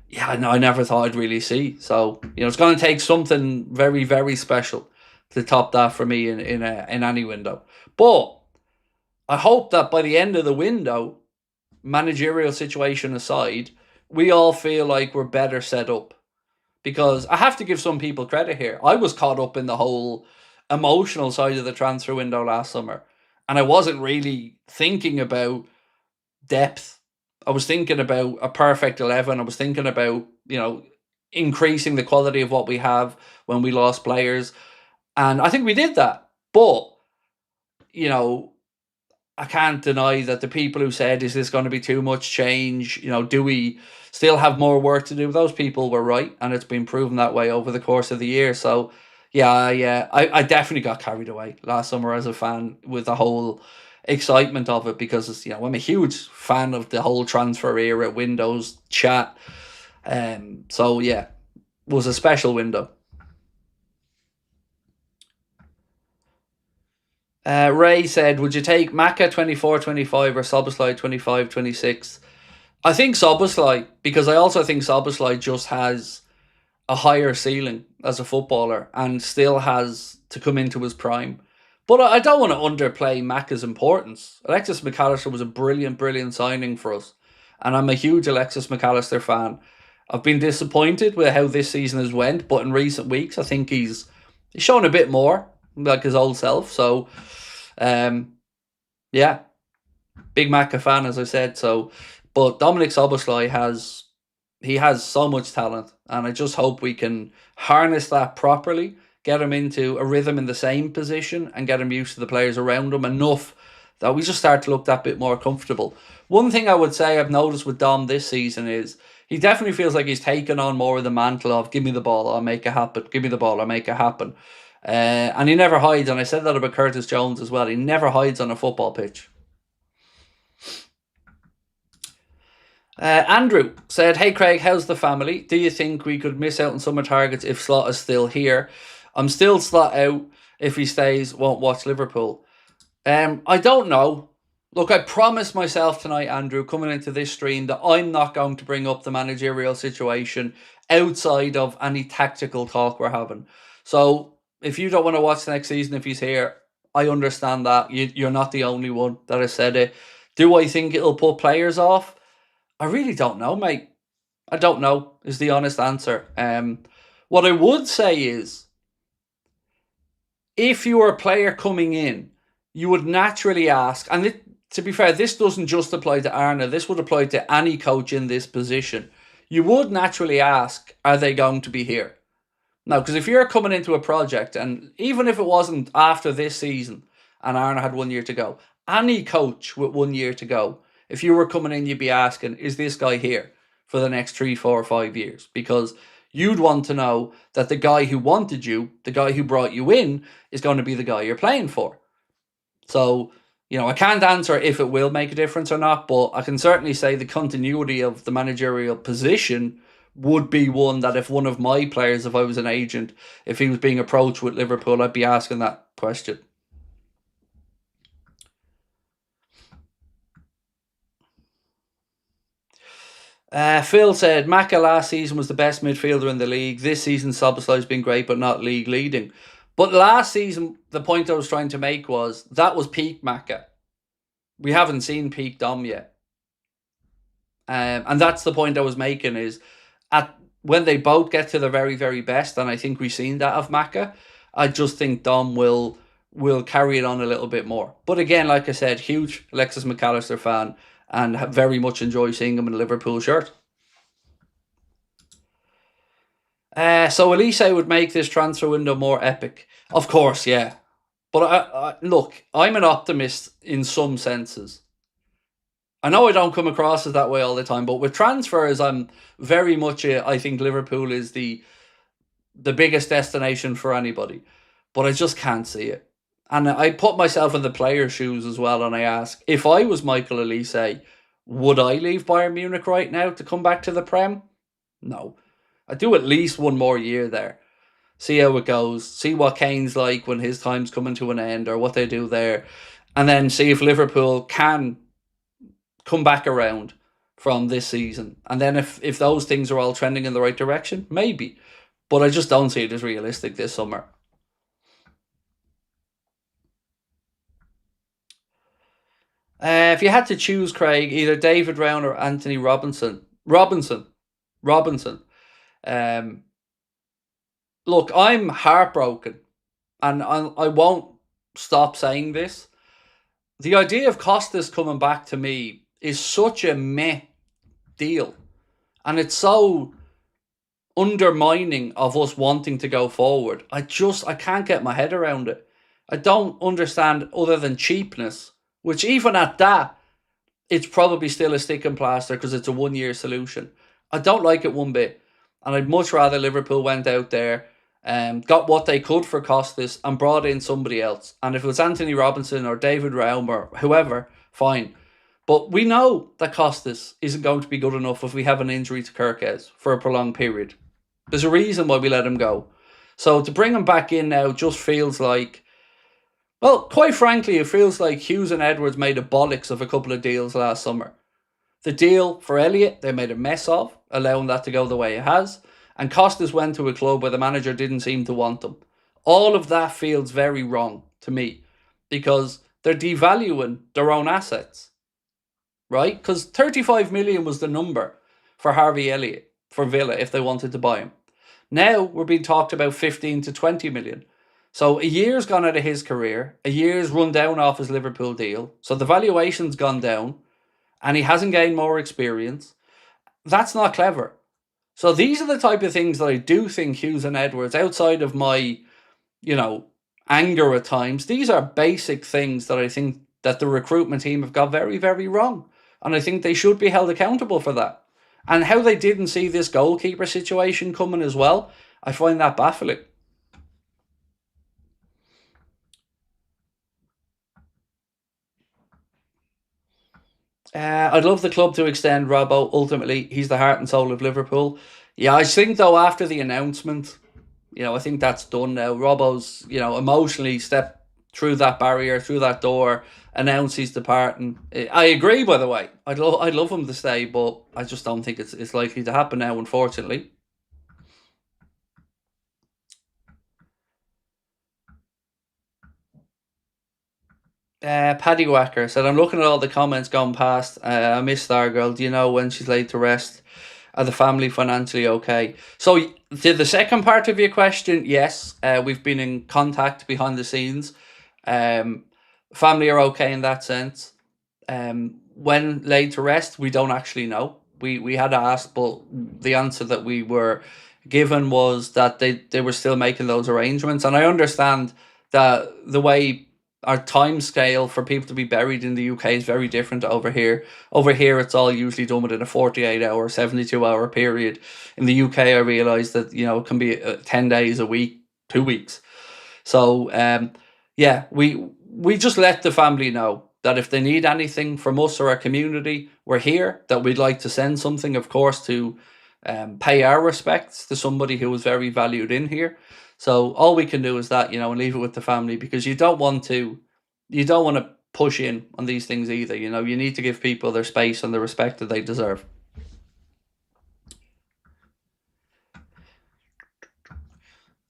yeah, I never thought I'd really see. So, you know, it's going to take something very, very special to top that for me in any window. But I hope that by the end of the window, managerial situation aside, we all feel like we're better set up. Because I have to give some people credit here. I was caught up in the whole emotional side of the transfer window last summer, and I wasn't really thinking about depth. I was thinking about a perfect 11. I was thinking about, increasing the quality of what we have when we lost players. And I think we did that. But, I can't deny that the people who said, is this going to be too much change? Do we still have more work to do? Those people were right. And it's been proven that way over the course of the year. So, yeah, I definitely got carried away last summer as a fan with the whole excitement of it, because I'm a huge fan of the whole transfer era, windows, chat. So yeah, it was a special window. Ray said, would you take Maka 24-25 or Szoboszlai 25-26? I think Szoboszlai, because I also think Szoboszlai just has a higher ceiling as a footballer and still has to come into his prime. But I don't want to underplay Maka's importance. Alexis McAllister was a brilliant, brilliant signing for us. And I'm a huge Alexis McAllister fan. I've been disappointed with how this season has went, but in recent weeks, I think he's shown a bit more like his old self. So, yeah, big Maka fan, as I said. So, but Dominic Szoboszlai has so much talent, and I just hope we can harness that properly, get him into a rhythm in the same position, and get him used to the players around him enough that we just start to look that bit more comfortable. One thing I would say I've noticed with Dom this season is he definitely feels like he's taken on more of the mantle of, give me the ball, I'll make it happen. Give me the ball, I'll make it happen. And he never hides, and I said that about Curtis Jones as well. He never hides on a football pitch. Andrew said, hey Craig, how's the family? Do you think we could miss out on summer targets if Slot is still here? I'm still Slot out. If he stays, won't watch Liverpool. I don't know. Look, I promised myself tonight, Andrew, coming into this stream, that I'm not going to bring up the managerial situation outside of any tactical talk we're having. So if you don't want to watch next season if he's here, I understand that. You're not the only one that has said it. Do I think it'll put players off? I really don't know, mate. I don't know is the honest answer. What I would say is, if you were a player coming in, you would naturally ask, and to be fair, this doesn't just apply to Arne, this would apply to any coach in this position. You would naturally ask, are they going to be here? Now, because if you're coming into a project, and even if it wasn't after this season and Arne had 1 year to go, any coach with 1 year to go, if you were coming in, you'd be asking, is this guy here for the next 3, 4, 5 years? Because you'd want to know that the guy who wanted you, the guy who brought you in, is going to be the guy you're playing for. So, I can't answer if it will make a difference or not, but I can certainly say the continuity of the managerial position would be one that if one of my players, if I was an agent, if he was being approached with Liverpool, I'd be asking that question. Phil said, Maka last season was the best midfielder in the league. This season, Szoboszlai's been great, but not league leading. But last season, the point I was trying to make was, that was peak Maka. We haven't seen peak Dom yet. And that's the point I was making, is when they both get to the very, very best, and I think we've seen that of Maka, I just think Dom will carry it on a little bit more. But again, like I said, huge Alexis McAllister fan, and very much enjoy seeing him in a Liverpool shirt. So Elise would make this transfer window more epic. Of course, yeah. But look, I'm an optimist in some senses. I know I don't come across as that way all the time, but with transfers, I'm very much I think Liverpool is the biggest destination for anybody. But I just can't see it. And I put myself in the player's shoes as well, and I ask, if I was Michael Elise, would I leave Bayern Munich right now to come back to the Prem? No. I'd do at least one more year there. See how it goes. See what Kane's like when his time's coming to an end, or what they do there. And then see if Liverpool can come back around from this season. And then if those things are all trending in the right direction, maybe. But I just don't see it as realistic this summer. If you had to choose, Craig, either David Round or Anthony Robinson. Look, I'm heartbroken and I won't stop saying this, the idea of Costas coming back to me is such a meh deal. And it's so undermining of us wanting to go forward. I can't get my head around it. I don't understand other than cheapness, which even at that, it's probably still a stick and plaster because it's a 1 year solution. I don't like it one bit. And I'd much rather Liverpool went out there, got what they could for Costas and brought in somebody else. And if it was Anthony Robinson or David Raum or whoever, fine. But we know that Costas isn't going to be good enough if we have an injury to Kirkes for a prolonged period. There's a reason why we let him go. So to bring him back in now just feels like, well, quite frankly, it feels like Hughes and Edwards made a bollocks of a couple of deals last summer. The deal for Elliott, they made a mess of, allowing that to go the way it has. And Costas went to a club where the manager didn't seem to want him. All of that feels very wrong to me because they're devaluing their own assets, right? Because 35 million was the number for Harvey Elliott for Villa if they wanted to buy him. Now we're being talked about 15 to 20 million. So a year's gone out of his career, a year's run down off his Liverpool deal. So the valuation's gone down and he hasn't gained more experience. That's not clever. So these are the type of things that I do think Hughes and Edwards, outside of my, anger at times, these are basic things that I think that the recruitment team have got very, very wrong. And I think they should be held accountable for that. And how they didn't see this goalkeeper situation coming as well, I find that baffling. I'd love the club to extend Robbo. Ultimately, he's the heart and soul of Liverpool. Yeah, I think though after the announcement, I think that's done now. Robbo's, emotionally stepped through that barrier, through that door, announced he's departing. I agree, by the way. I'd love him to stay, but I just don't think it's likely to happen now, unfortunately. Paddy Wacker said, I'm looking at all the comments gone past. I miss Stargirl. Do you know when she's laid to rest? Are the family financially okay? So, to the second part of your question, yes, we've been in contact behind the scenes. Family are okay in that sense. When laid to rest, we don't actually know. We had asked, but the answer that we were given was that they were still making those arrangements. And I understand that the way our time scale for people to be buried in the UK is very different to over here. Over here, it's all usually done within a 48-hour, 72-hour period. In the UK, I realise that, it can be 10 days, a week, 2 weeks. So, yeah, we just let the family know that if they need anything from us or our community, we're here, that we'd like to send something, of course, to pay our respects to somebody who was very valued in here. So all we can do is that, and leave it with the family, because you don't want to push in on these things either. You need to give people their space and the respect that they deserve.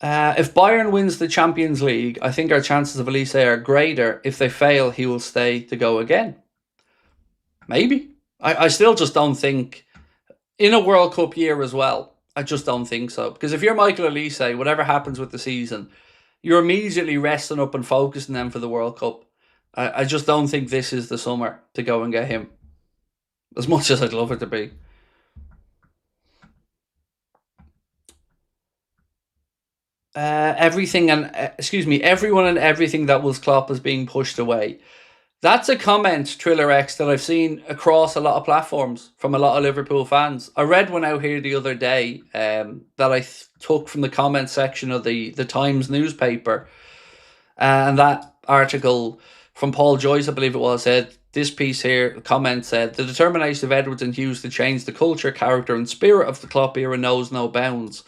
If Bayern wins the Champions League, I think our chances of Elise are greater. If they fail, he will stay to go again. Maybe. I still just don't think, in a World Cup year as well, I just don't think so. Because if you're Michael Elise, whatever happens with the season, you're immediately resting up and focusing them for the World Cup. I just don't think this is the summer to go and get him. As much as I'd love it to be. Everyone and everything that was Klopp is being pushed away. That's a comment, Triller X, that I've seen across a lot of platforms from a lot of Liverpool fans. I read one out here the other day that I took from the comment section of the Times newspaper. And that article from Paul Joyce, I believe it was, said, this piece here, the comment said, the determination of Edwards and Hughes to change the culture, character and spirit of the Klopp era knows no bounds.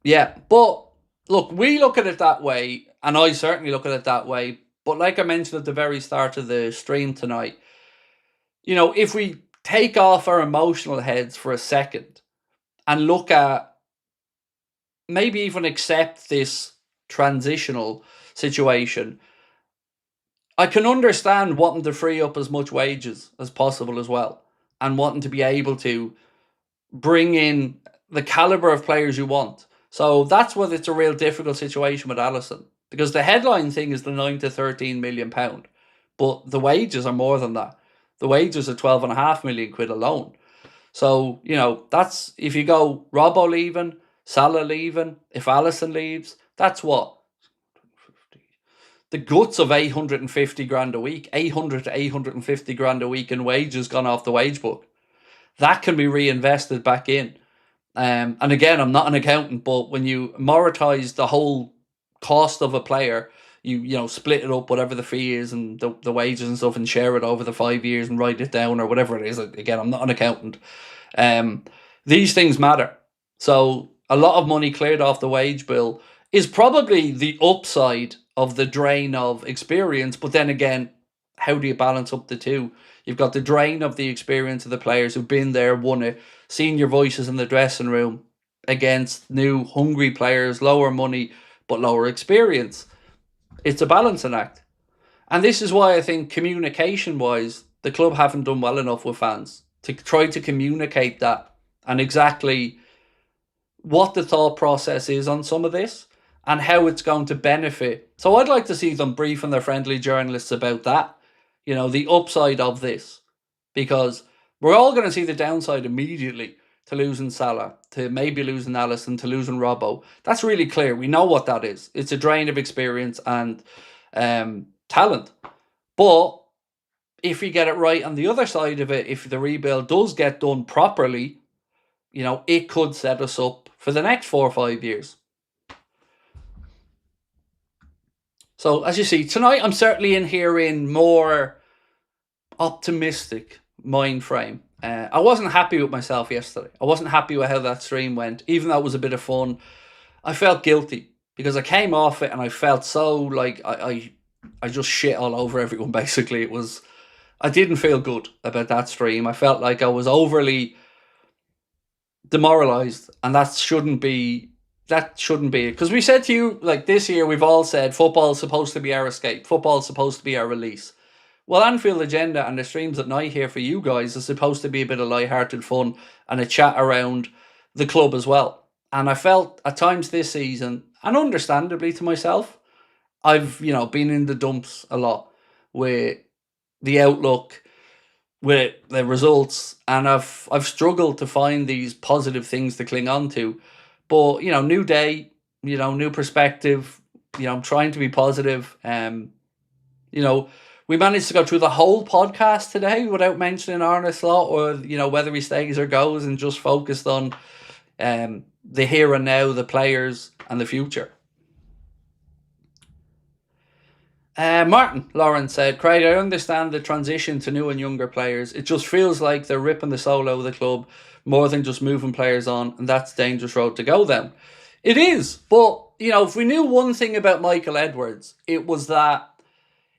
Yeah, but look, we look at it that way, and I certainly look at it that way. But like I mentioned at the very start of the stream tonight, if we take off our emotional heads for a second and look at, maybe even accept this transitional situation, I can understand wanting to free up as much wages as possible as well, and wanting to be able to bring in the caliber of players you want. So that's what it's a real difficult situation with Alisson. Because the headline thing is the 9 to 13 million pound. But the wages are more than that. The wages are 12.5 million quid alone. So, that's if you go Robbo leaving, Salah leaving, if Alisson leaves, that's what? The guts of 850 grand a week, 800 to 850 grand a week in wages gone off the wage book. That can be reinvested back in. And again, I'm not an accountant, but when you amortize the whole cost of a player, you split it up, whatever the fee is and the wages and stuff, and share it over the 5 years and write it down or whatever it is. Again, I'm not an accountant. These things matter. So a lot of money cleared off the wage bill is probably the upside of the drain of experience. But then again, how do you balance up the two? You've got the drain of the experience of the players who've been there, won it, senior voices in the dressing room against new hungry players, lower money but lower experience. It's a balancing act. And this is why I think communication-wise, the club haven't done well enough with fans to try to communicate that and exactly what the thought process is on some of this and how it's going to benefit. So I'd like to see them briefing their friendly journalists about that, the upside of this, because we're all going to see the downside immediately to losing Salah, to maybe losing Alisson, to losing Robbo. That's really clear. We know what that is. It's a drain of experience and talent. But if we get it right on the other side of it, if the rebuild does get done properly, it could set us up for the next 4 or 5 years. So as you see, tonight I'm certainly in here in more optimistic mind frame. I wasn't happy with myself yesterday. I wasn't happy with how that stream went, even though it was a bit of fun. I felt guilty because I came off it and I felt so like I just shit all over everyone. Basically, I didn't feel good about that stream. I felt like I was overly demoralized, and that shouldn't be it. Because we said to you, like, this year we've all said football is supposed to be our escape. Football is supposed to be our release. Well, Anfield Agenda and the streams at night here for you guys is supposed to be a bit of light-hearted fun and a chat around the club as well. And I felt at times this season, and understandably to myself, I've, been in the dumps a lot with the outlook, with the results, and I've struggled to find these positive things to cling on to. But, new day, new perspective, I'm trying to be positive. We managed to go through the whole podcast today without mentioning Arne Slot or, whether he stays or goes, and just focused on the here and now, the players and the future. Martin Lawrence said, Craig, I understand the transition to new and younger players. It just feels like they're ripping the soul out of the club more than just moving players on, and that's a dangerous road to go then. It is, but, if we knew one thing about Michael Edwards, it was that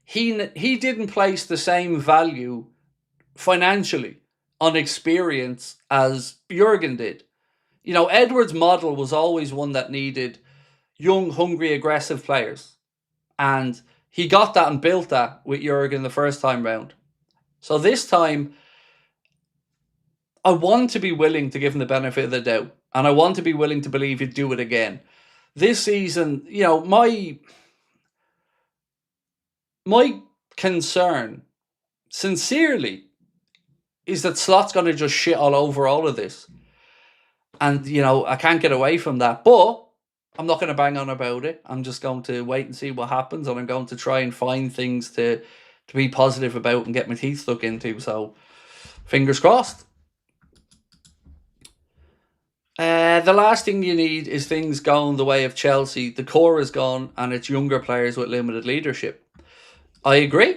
he didn't place the same value financially on experience as Jurgen did. Edwards' model was always one that needed young, hungry, aggressive players. And he got that and built that with Jurgen the first time round. So this time, I want to be willing to give him the benefit of the doubt. And I want to be willing to believe he'd do it again. This season, my concern, sincerely, is that Slot's going to just shit all over all of this. And, I can't get away from that. But I'm not going to bang on about it. I'm just going to wait and see what happens. And I'm going to try and find things to be positive about and get my teeth stuck into. So, fingers crossed. The last thing you need is things going the way of Chelsea. The core is gone and it's younger players with limited leadership. I agree.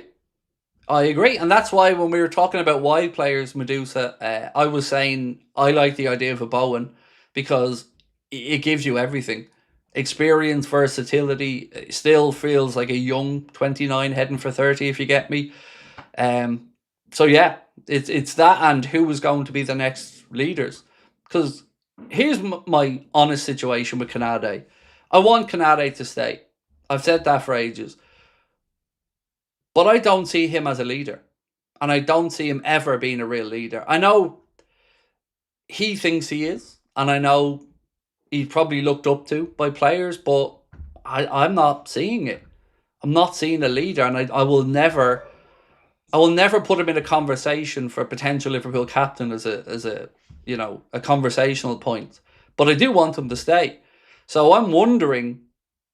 And that's why when we were talking about wide players, Medusa, I was saying I like the idea of a Bowen because it gives you everything. Experience, versatility, still feels like a young 29 heading for 30, if you get me. So yeah, it's that, and who is going to be the next leaders. Because here's my honest situation with Canade. I want Canade to stay. I've said that for ages. But I don't see him as a leader. And I don't see him ever being a real leader. I know he thinks he is. And I know, he's probably looked up to by players, but I'm not seeing it. I'm not seeing a leader, and I will never put him in a conversation for a potential Liverpool captain as a a conversational point. But I do want him to stay. So I'm wondering,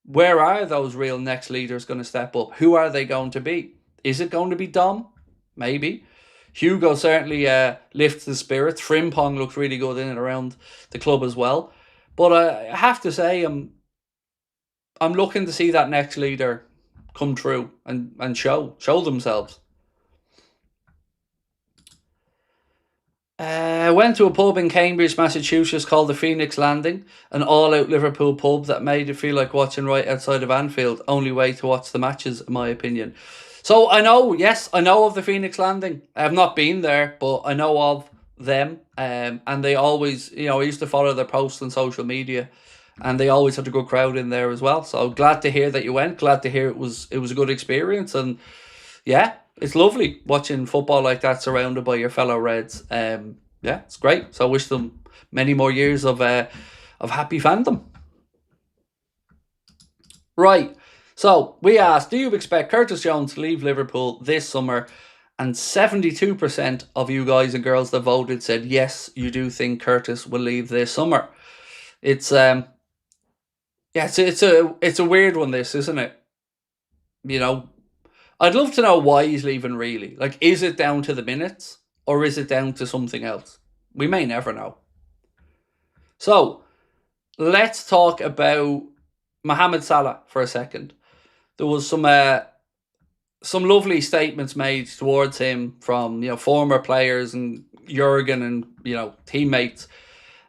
where are those real next leaders going to step up? Who are they going to be? Is it going to be Dom? Maybe. Hugo certainly lifts the spirits. Frimpong looks really good in and around the club as well. But I have to say, I'm looking to see that next leader come true and show themselves. I went to a pub in Cambridge, Massachusetts called the Phoenix Landing, an all-out Liverpool pub that made it feel like watching right outside of Anfield. Only way to watch the matches, in my opinion. So I know of the Phoenix Landing. I have not been there, but I know of them. And they always, I used to follow their posts on social media, and they always had a good crowd in there as well. So glad to hear that you went. Glad to hear it was a good experience, and yeah, it's lovely watching football like that surrounded by your fellow Reds. Yeah, it's great. So I wish them many more years of happy fandom. Right. So we asked, do you expect Curtis Jones to leave Liverpool this summer? And 72% of you guys and girls that voted said yes, you do think Curtis will leave this summer. It's it's a weird one, this, isn't it? I'd love to know why he's leaving, really. Like, is it down to the minutes, or is it down to something else? We may never know. So, let's talk about Mohamed Salah for a second. There was some lovely statements made towards him from former players and Jurgen and teammates.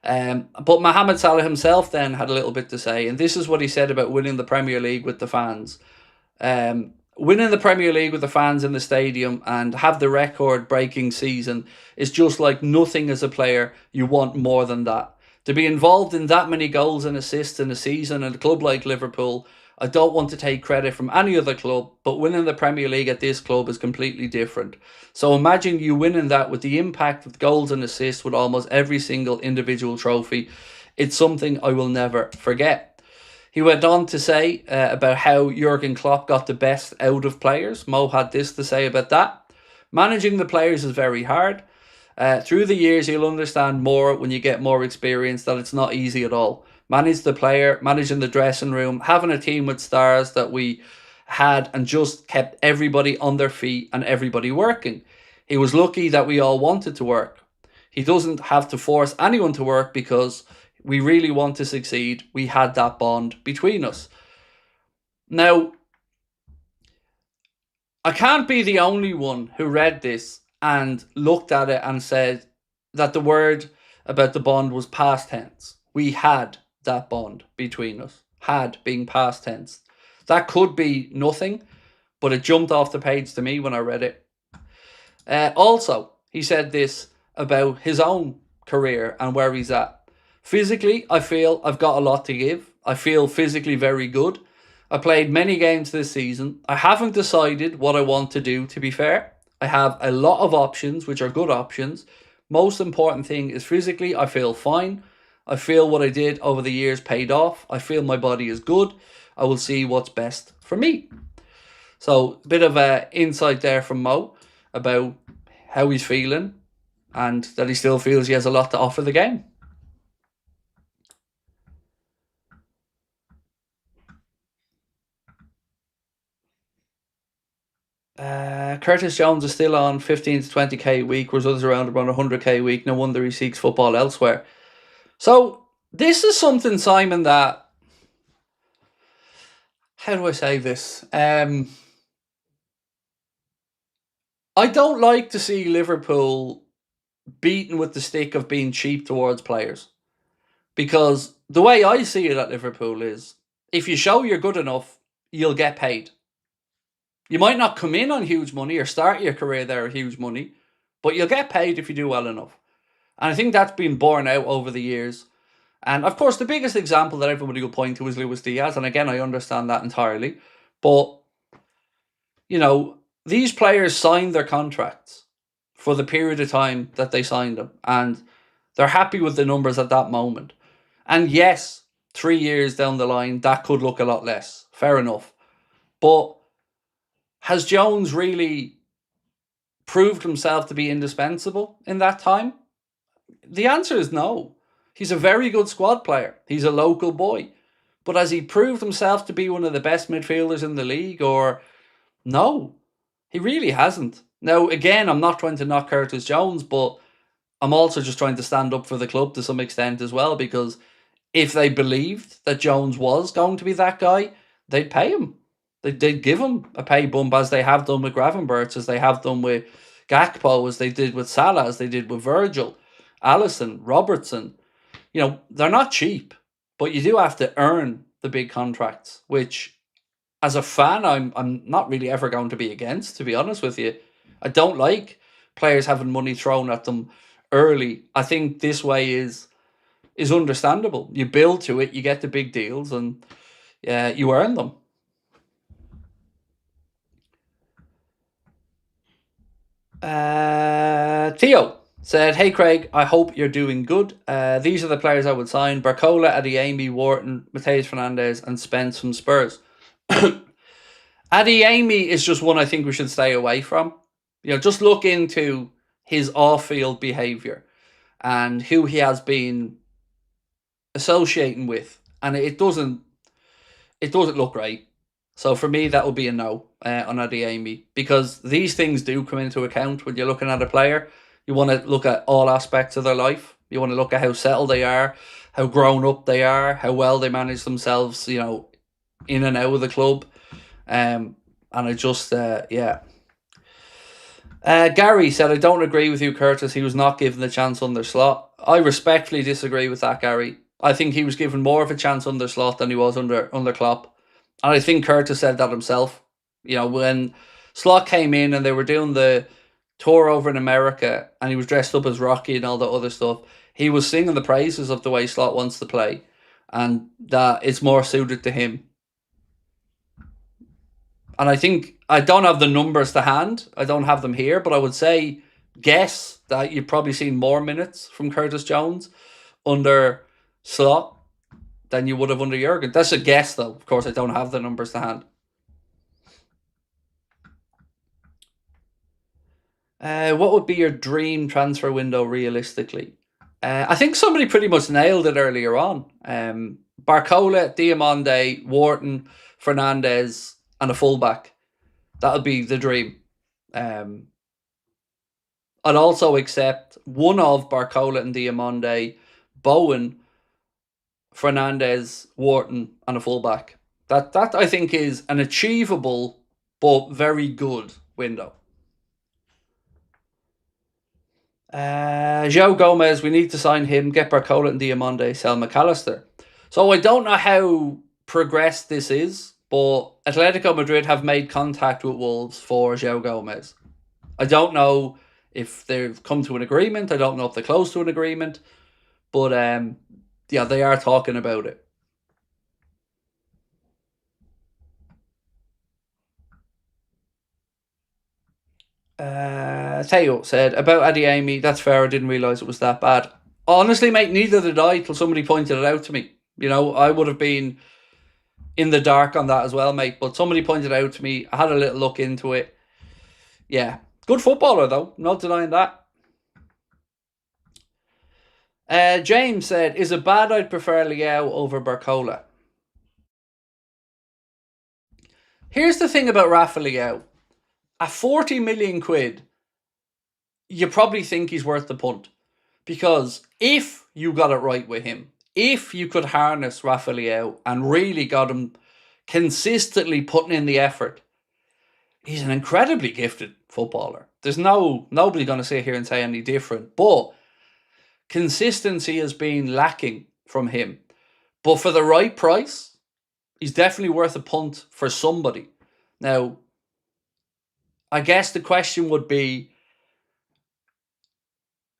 But Mohamed Salah himself then had a little bit to say, and this is what he said about winning the Premier League with the fans. Winning the Premier League with the fans in the stadium and have the record-breaking season is just like nothing as a player. You want more than that. To be involved in that many goals and assists in a season at a club like Liverpool, I don't want to take credit from any other club, but winning the Premier League at this club is completely different. So imagine you winning that with the impact of goals and assists with almost every single individual trophy. It's something I will never forget. He went on to say about how Jurgen Klopp got the best out of players. Mo had this to say about that. Managing the players is very hard. Through the years, you'll understand more when you get more experience that it's not easy at all. Manage the player, managing the dressing room, having a team with stars that we had and just kept everybody on their feet and everybody working. He was lucky that we all wanted to work. He doesn't have to force anyone to work because we really want to succeed. We had that bond between us. Now, I can't be the only one who read this and looked at it and said that the word about the bond was past tense. We had that bond between us. Had being past tense. That could be nothing, but it jumped off the page to me when I read it. Also, he said this about his own career and where he's at. Physically, I feel I've got a lot to give. I feel physically very good. I played many games this season. I haven't decided what I want to do, to be fair. I have a lot of options, which are good options. Most important thing is physically, I feel fine. I feel what I did over the years paid off. I feel my body is good. I will see what's best for me. So, a bit of insight there from Mo about how he's feeling and that he still feels he has a lot to offer the game. Curtis Jones is still on 15 to 20k a week, whereas others around about 100k a week. No wonder he seeks football elsewhere. So this is something, Simon, that, how do I say this? I don't like to see Liverpool beaten with the stick of being cheap towards players. Because the way I see it at Liverpool is, if you show you're good enough, you'll get paid. You might not come in on huge money or start your career there at huge money, but you'll get paid if you do well enough. And I think that's been borne out over the years. And of course, the biggest example that everybody will point to is Luis Diaz. And again, I understand that entirely. But, these players signed their contracts for the period of time that they signed them. And they're happy with the numbers at that moment. And yes, 3 years down the line, that could look a lot less. Fair enough. But has Jones really proved himself to be indispensable in that time? The answer is no. He's a very good squad player. He's a local boy. But has he proved himself to be one of the best midfielders in the league? Or no, he really hasn't. Now, again, I'm not trying to knock Curtis Jones, but I'm also just trying to stand up for the club to some extent as well, because if they believed that Jones was going to be that guy, they'd pay him. They'd give him a pay bump, as they have done with Gravenberch, as they have done with Gakpo, as they did with Salah, as they did with Virgil, Alisson, Robertson. You know, they're not cheap, but you do have to earn the big contracts, which, as a fan, I'm not really ever going to be against, to be honest with you. I don't like players having money thrown at them early. I think this way is understandable. You build to it, you get the big deals, and you earn them. Theo said, "Hey Craig, I hope you're doing good. These are the players I would sign: Barcola, Adeyemi, Wharton, Mateus Fernandez, and Spence from Spurs." Adeyemi is just one I think we should stay away from. You know, just look into his off-field behaviour and who he has been associating with, and it doesn't look right. So for me, that would be a no on Adeyemi, because these things do come into account when you're looking at a player. You want to look at all aspects of their life. You want to look at how settled they are, how grown up they are, how well they manage themselves, you know, in and out of the club. And I just, yeah. Gary said, "I don't agree with you, Curtis. He was not given the chance under Slot." I respectfully disagree with that, Gary. I think he was given more of a chance under Slot than he was under Klopp. And I think Curtis said that himself. You know, when Slot came in and they were doing the tour over in America and he was dressed up as Rocky and all that other stuff, he was singing the praises of the way Slot wants to play and that it's more suited to him. And I think, I don't have the numbers to hand, I don't have them here, but I would guess that you've probably seen more minutes from Curtis Jones under Slot than you would have under Jurgen. That's a guess, though. Of course, I don't have the numbers to hand. What would be your dream transfer window realistically? I think somebody pretty much nailed it earlier on. Barcola, Diomande, Wharton, Fernandez, and a fullback. That would be the dream. I'd also accept one of Barcola and Diomande, Bowen, Fernandez, Wharton, and a fullback. That I think is an achievable but very good window. João Gomez, we need to sign him, get Barcola and Diomande, sell McAllister. So I don't know how progressed this is, but Atletico Madrid have made contact with Wolves for João Gomez. I don't know if they've come to an agreement. I don't know if they're close to an agreement. But yeah, they are talking about it. Teo said, about Adeyemi, that's fair, I didn't realise it was that bad. Honestly, mate, neither did I till somebody pointed it out to me. You know, I would have been in the dark on that as well, mate. But somebody pointed it out to me. I had a little look into it. Yeah. Good footballer, though. Not denying that. James said, is it bad I'd prefer Leao over Barcola? Here's the thing about Rafa Leao. At 40 million quid, you probably think he's worth the punt. Because if you got it right with him, if you could harness Rafa Leao and really got him consistently putting in the effort, he's an incredibly gifted footballer. There's nobody going to sit here and say any different. But consistency has been lacking from him. But for the right price, he's definitely worth a punt for somebody. Now, I guess the question would be,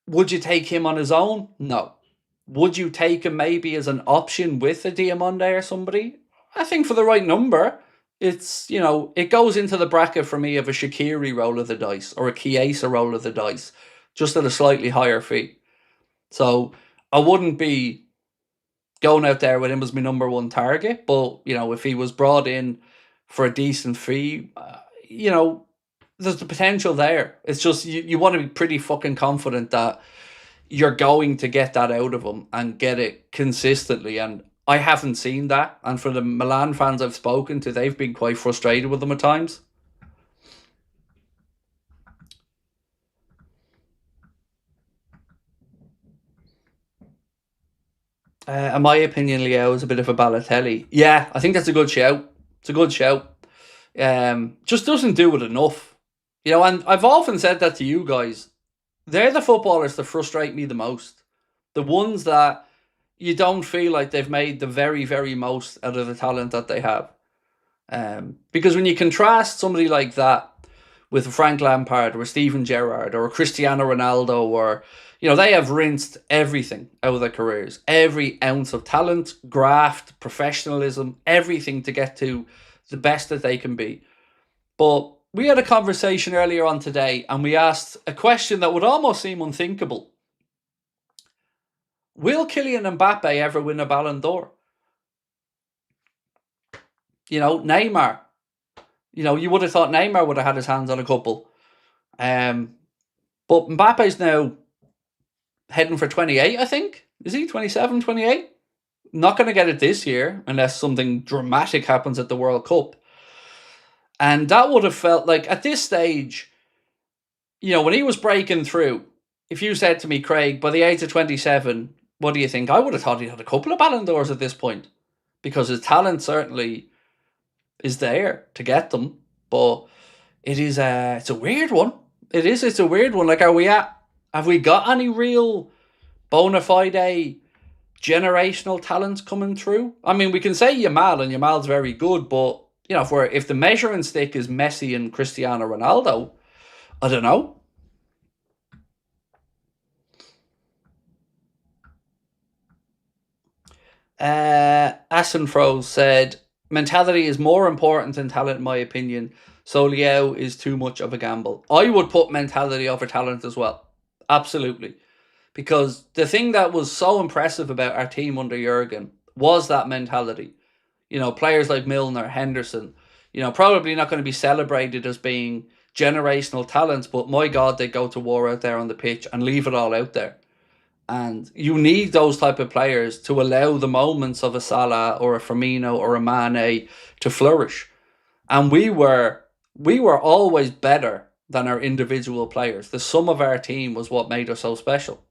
would you take him on his own? No. Would you take him maybe as an option with a Diomande or somebody? I think for the right number, it's, you know, it goes into the bracket for me of a Shaqiri roll of the dice or a Chiesa roll of the dice, just at a slightly higher fee. So I wouldn't be going out there with him was my number one target. But, you know, if he was brought in for a decent fee, you know, there's the potential there. It's just you want to be pretty fucking confident that you're going to get that out of him and get it consistently. And I haven't seen that. And for the Milan fans I've spoken to, they've been quite frustrated with him at times. In my opinion, Leo is a bit of a Balotelli. Yeah, I think that's a good shout. It's a good shout. Just doesn't do it enough. You know, and I've often said that to you guys. They're the footballers that frustrate me the most. The ones that you don't feel like they've made the very, very most out of the talent that they have. Because when you contrast somebody like that with Frank Lampard or Steven Gerrard or Cristiano Ronaldo, or, you know, they have rinsed everything out of their careers. Every ounce of talent, graft, professionalism, everything to get to the best that they can be. But we had a conversation earlier on today and we asked a question that would almost seem unthinkable. Will Kylian Mbappe ever win a Ballon d'Or? You know, Neymar. You know, you would have thought Neymar would have had his hands on a couple. But Mbappe's now heading for 28, I think. Is he 27, 28? Not going to get it this year unless something dramatic happens at the World Cup. And that would have felt like, at this stage, you know, when he was breaking through, if you said to me, Craig, by the age of 27, what do you think? I would have thought he'd had a couple of Ballon d'Ors at this point, because his talent certainly is there to get them. But it is it's a weird one. It's a weird one. Like, have we got any real bona fide generational talents coming through? I mean, we can say Yamal, and Yamal's very good, but, you know, if the measuring stick is Messi and Cristiano Ronaldo, I don't know. Asenfro said, mentality is more important than talent, in my opinion. So Leo is too much of a gamble. I would put mentality over talent as well. Absolutely. Because the thing that was so impressive about our team under Jurgen was that mentality. You know, players like Milner, Henderson, you know, probably not going to be celebrated as being generational talents, but my God, they go to war out there on the pitch and leave it all out there. And you need those type of players to allow the moments of a Salah or a Firmino or a Mane to flourish. And we were always better than our individual players. The sum of our team was what made us so special.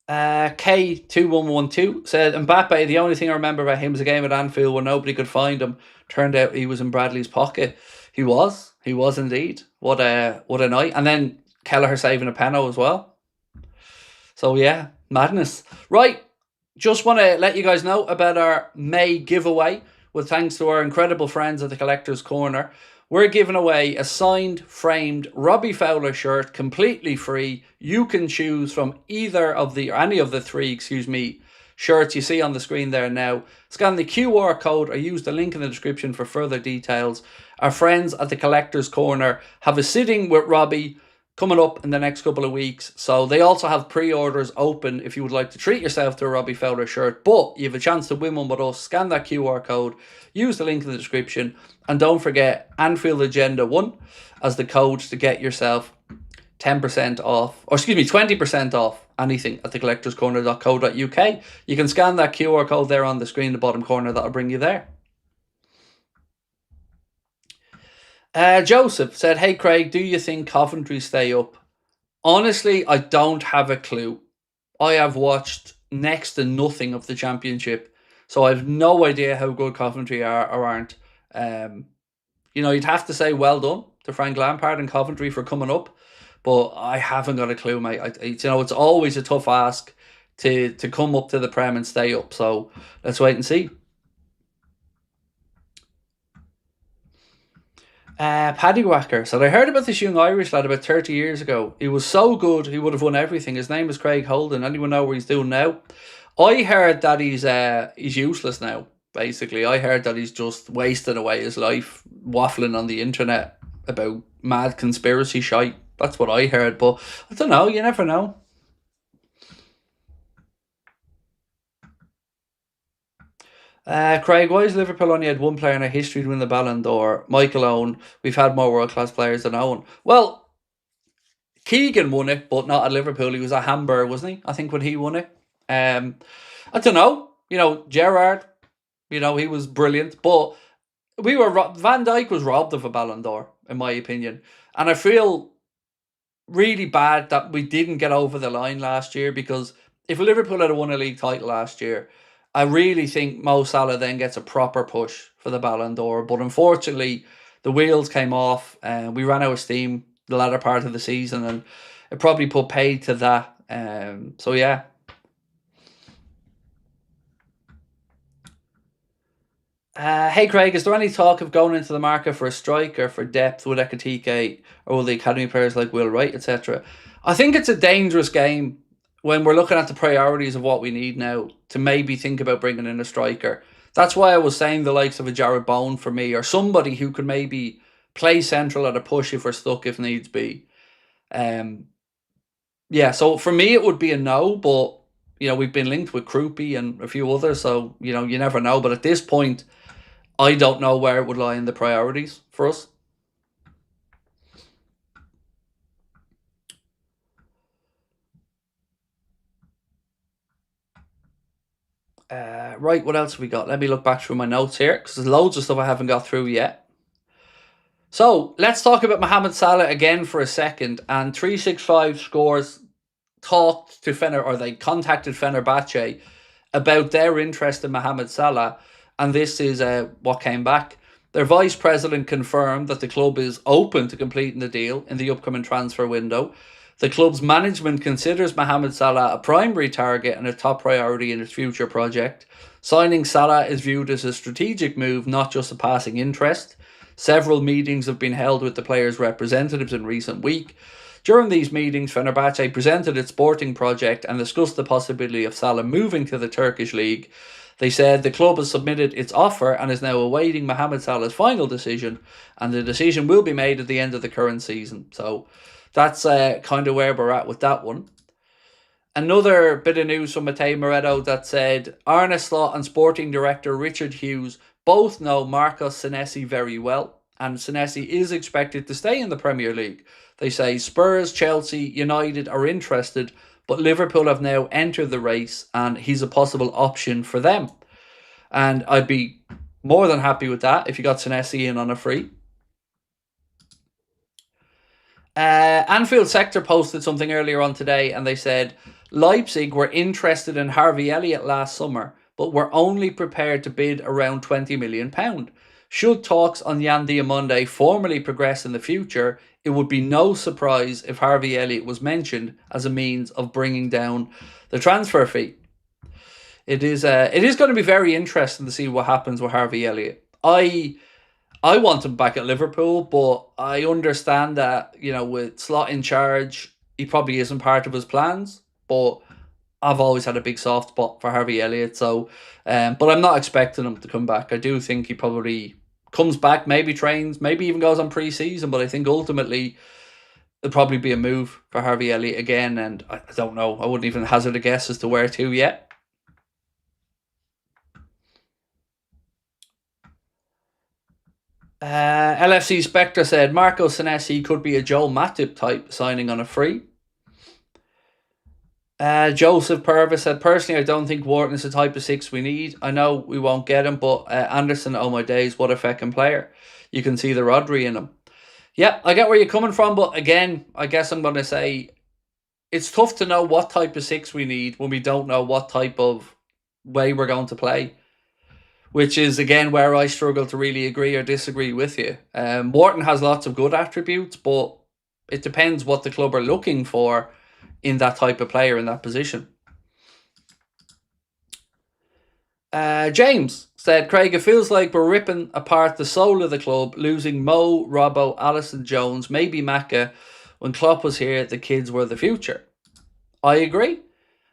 K2112 said, Mbappe, the only thing I remember about him was a game at Anfield where nobody could find him. Turned out he was in Bradley's pocket. He was indeed. What a night. And then Kelleher saving a penalty as well. So yeah, madness. Right, just want to let you guys know about our May giveaway. With thanks to our incredible friends at the Collector's Corner, we're giving away a signed, framed Robbie Fowler shirt, completely free. You can choose from any of the three, shirts you see on the screen there now. Scan the QR code or use the link in the description for further details. Our friends at the Collector's Corner have a sitting with Robbie coming up in the next couple of weeks. So they also have pre-orders open if you would like to treat yourself to a Robbie Fowler shirt. But you have a chance to win one with us. Scan that QR code, use the link in the description, and don't forget Anfield Agenda 1 as the code to get yourself 10% off, or 20% off anything at thecollectorscorner.co.uk. You can scan that QR code there on the screen in the bottom corner. That'll bring you there. Joseph said, hey Craig, do you think Coventry stay up? Honestly, I don't have a clue. I have watched next to nothing of the Championship, so I have no idea how good Coventry are or aren't. You know, you'd have to say well done to Frank Lampard and Coventry for coming up, but I haven't got a clue, mate. You know, it's always a tough ask to come up to the Prem and stay up, so let's wait and see. Paddy Wacker said, I heard about this young Irish lad about 30 years ago. He was so good, he would have won everything. His name is Craig Houlden. Anyone know what he's doing now? I heard that he's useless now, basically. I heard that he's just wasting away his life waffling on the internet about mad conspiracy shite. That's what I heard, but I don't know. You never know. Craig, why has Liverpool only had one player in our history to win the Ballon d'Or? Michael Owen. We've had more world class players than Owen. Well, Keegan won it, but not at Liverpool. He was at Hamburg, wasn't he? I think when he won it. I don't know. Gerrard. He was brilliant, but Van Dijk was robbed of a Ballon d'Or, in my opinion, and I feel really bad that we didn't get over the line last year, because if Liverpool had won a league title last year, I really think Mo Salah then gets a proper push for the Ballon d'Or. But unfortunately, the wheels came off and we ran out of steam the latter part of the season, and it probably put paid to that. So yeah. Hey Craig, is there any talk of going into the market for a striker for depth with Ekatike, or will the academy players like Will Wright, etc.? I think it's a dangerous game when we're looking at the priorities of what we need now to maybe think about bringing in a striker. That's why I was saying the likes of a Jared Bowen for me, or somebody who could maybe play central at a push if we're stuck if needs be. Um, yeah, so for me it would be a no, but we've been linked with Krupi and a few others, so you never know. But at this point, I don't know where it would lie in the priorities for us. Right, what else have we got? Let me look back through my notes here, because there's loads of stuff I haven't got through yet. So let's talk about Mohamed Salah again for a second. And 365 Scores talked to they contacted Fenerbahce about their interest in Mohamed Salah, and this is what came back. Their vice president confirmed that the club is open to completing the deal in the upcoming transfer window. The club's management considers Mohamed Salah a primary target and a top priority in its future project. Signing Salah is viewed as a strategic move, not just a passing interest. Several meetings have been held with the players' representatives in recent weeks. During these meetings, Fenerbahce presented its sporting project and discussed the possibility of Salah moving to the Turkish league. They said the club has submitted its offer and is now awaiting Mohamed Salah's final decision, and the decision will be made at the end of the current season. So that's kind of where we're at with that one. Another bit of news from Mateo Moretto that said Arne Slot and sporting director Richard Hughes both know Marcos Senesi very well, and Senesi is expected to stay in the Premier League. They say Spurs, Chelsea, United are interested, but Liverpool have now entered the race and he's a possible option for them. And I'd be more than happy with that if you got Senesi in on a free. Anfield Sector posted something earlier on today, and they said Leipzig were interested in Harvey Elliott last summer, but were only prepared to bid around £20 million. Should talks on Yan Diomande formally progress in the future, it would be no surprise if Harvey Elliott was mentioned as a means of bringing down the transfer fee. It is going to be very interesting to see what happens with Harvey Elliott. I want him back at Liverpool, but I understand that, with Slot in charge, he probably isn't part of his plans. But I've always had a big soft spot for Harvey Elliott, so but I'm not expecting him to come back. I do think he probably comes back, maybe trains, maybe even goes on pre-season, but I think ultimately it'll probably be a move for Harvey Elliott again, and I don't know. I wouldn't even hazard a guess as to where to yet. LFC Spectre said Marco Senesi could be a Joel Matip type signing on a free. Joseph Purvis said, personally, I don't think Wharton is the type of six we need. I know we won't get him, but Anderson, oh my days, what a feckin' player. You can see the Rodri in him. Yeah, I get where you're coming from, but again, I guess I'm going to say it's tough to know what type of six we need when we don't know what type of way we're going to play. Which is, again, where I struggle to really agree or disagree with you. Wharton has lots of good attributes, but it depends what the club are looking for in that type of player in that position. James said, Craig, it feels like we're ripping apart the soul of the club, losing Mo, Robbo, Alison Jones, maybe Macca. When Klopp was here, the kids were the future. I agree.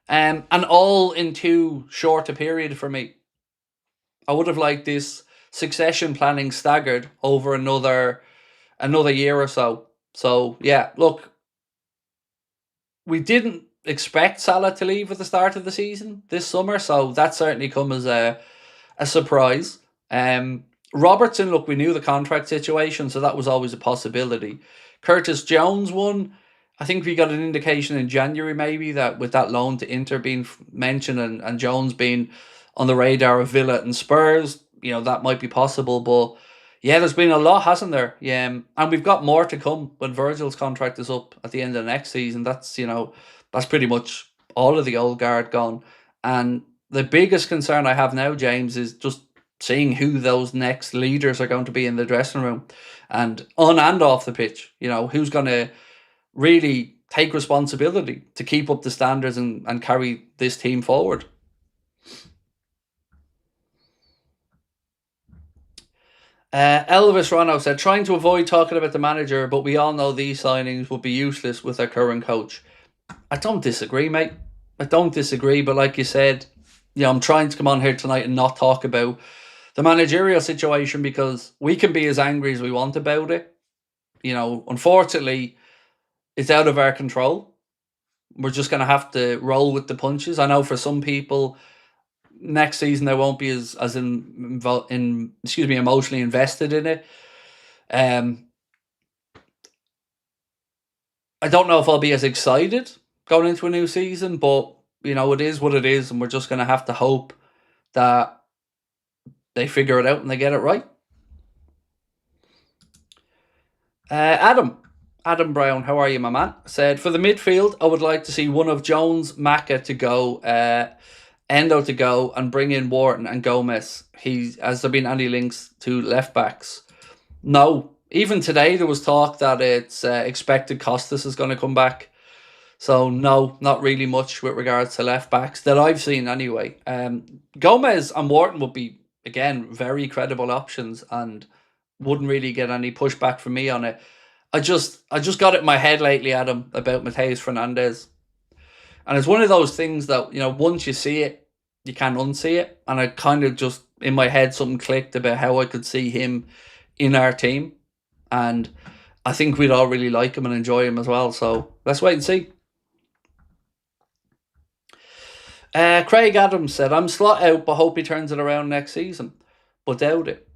And all in too short a period for me. I would have liked this succession planning staggered over another year or so. So, yeah, look, we didn't expect Salah to leave at the start of the season this summer, so that certainly come as a a surprise. Robertson, look, we knew the contract situation, so that was always a possibility. Curtis Jones one, I think we got an indication in January maybe that with that loan to Inter being mentioned and Jones being on the radar of Villa and Spurs, that might be possible. But yeah, there's been a lot, hasn't there? Yeah, and we've got more to come when Virgil's contract is up at the end of the next season. That's pretty much all of the old guard gone. And the biggest concern I have now, James, is just seeing who those next leaders are going to be in the dressing room and on and off the pitch. Who's going to really take responsibility to keep up the standards and carry this team forward. Elvis Rano said, trying to avoid talking about the manager, but we all know these signings would be useless with our current coach. I don't disagree, mate. I don't disagree, but like you said, I'm trying to come on here tonight and not talk about the managerial situation because we can be as angry as we want about it. Unfortunately, it's out of our control. We're just going to have to roll with the punches. I know for some people, next season they won't be as emotionally invested in it. I don't know if I'll be as excited going into a new season, but it is what it is, and we're just going to have to hope that they figure it out and they get it right. Adam Brown, how are you, my man? Said, for the midfield, I would like to see one of Jones, Maka to go, Endo to go, and bring in Wharton and Gomez. Has there been any links to left backs? No. Even today there was talk that it's expected Costas is going to come back. So no, not really much with regards to left backs that I've seen anyway. Gomez and Wharton would be, again, very credible options and wouldn't really get any pushback from me on it. I just got it in my head lately, Adam, about Mateus Fernandes. And it's one of those things that, once you see it, you can't unsee it. And I kind of just, in my head, something clicked about how I could see him in our team. And I think we'd all really like him and enjoy him as well. So let's wait and see. Craig Adams said, I'm slot out, but hope he turns it around next season. But doubt it.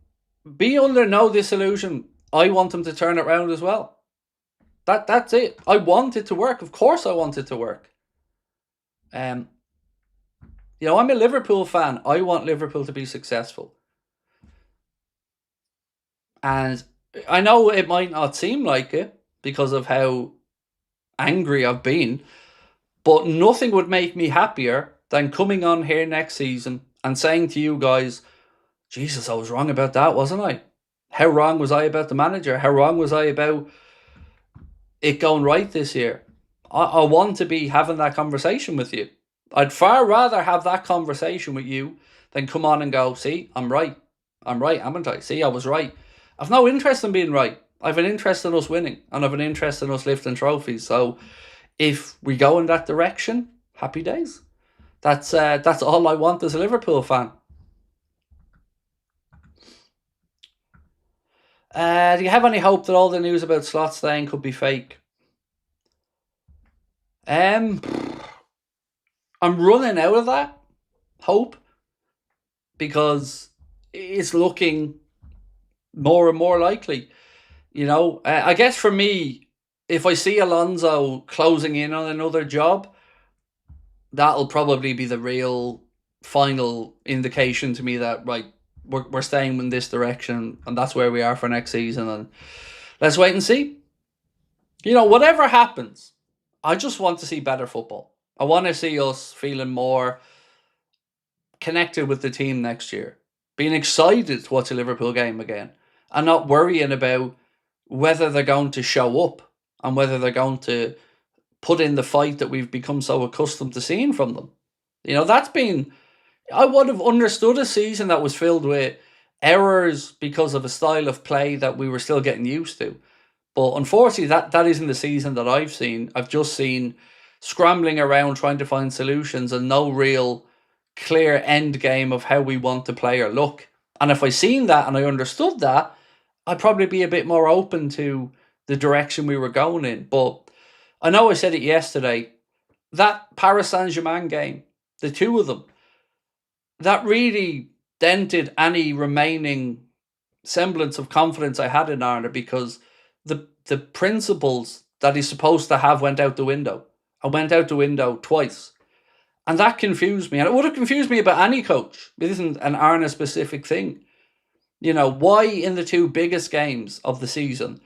Be under no disillusion. I want him to turn it around as well. That's it. I want it to work. Of course I want it to work. I'm a Liverpool fan. I want Liverpool to be successful. And I know it might not seem like it because of how angry I've been, but nothing would make me happier than coming on here next season and saying to you guys, Jesus, I was wrong about that, wasn't I? How wrong was I about the manager? How wrong was I about it going right this year? I want to be having that conversation with you. I'd far rather have that conversation with you than come on and go, see, I'm right, haven't I? See, I was right. I've no interest in being right. I've an interest in us winning, and I've an interest in us lifting trophies. So if we go in that direction, happy days. That's all I want as a Liverpool fan. Do you have any hope that all the news about Slot staying could be fake? I'm running out of that hope because it's looking more and more likely. I guess for me, if I see Alonso closing in on another job, that'll probably be the real final indication to me that, right, we're staying in this direction and that's where we are for next season. And let's wait and see. Whatever happens, I just want to see better football. I want to see us feeling more connected with the team next year, being excited to watch a Liverpool game again and not worrying about whether they're going to show up and whether they're going to put in the fight that we've become so accustomed to seeing from them. I would have understood a season that was filled with errors because of a style of play that we were still getting used to. But unfortunately, that isn't the season that I've seen. I've just seen scrambling around trying to find solutions and no real clear end game of how we want to play or look. And if I seen that and I understood that, I'd probably be a bit more open to the direction we were going in. But I know I said it yesterday, that Paris Saint-Germain game, the two of them, that really dented any remaining semblance of confidence I had in Arne, because the principles that he's supposed to have went out the window. I went out the window twice. And that confused me. And it would have confused me about any coach. It isn't an Arne specific thing. You know, why in the two biggest games of the season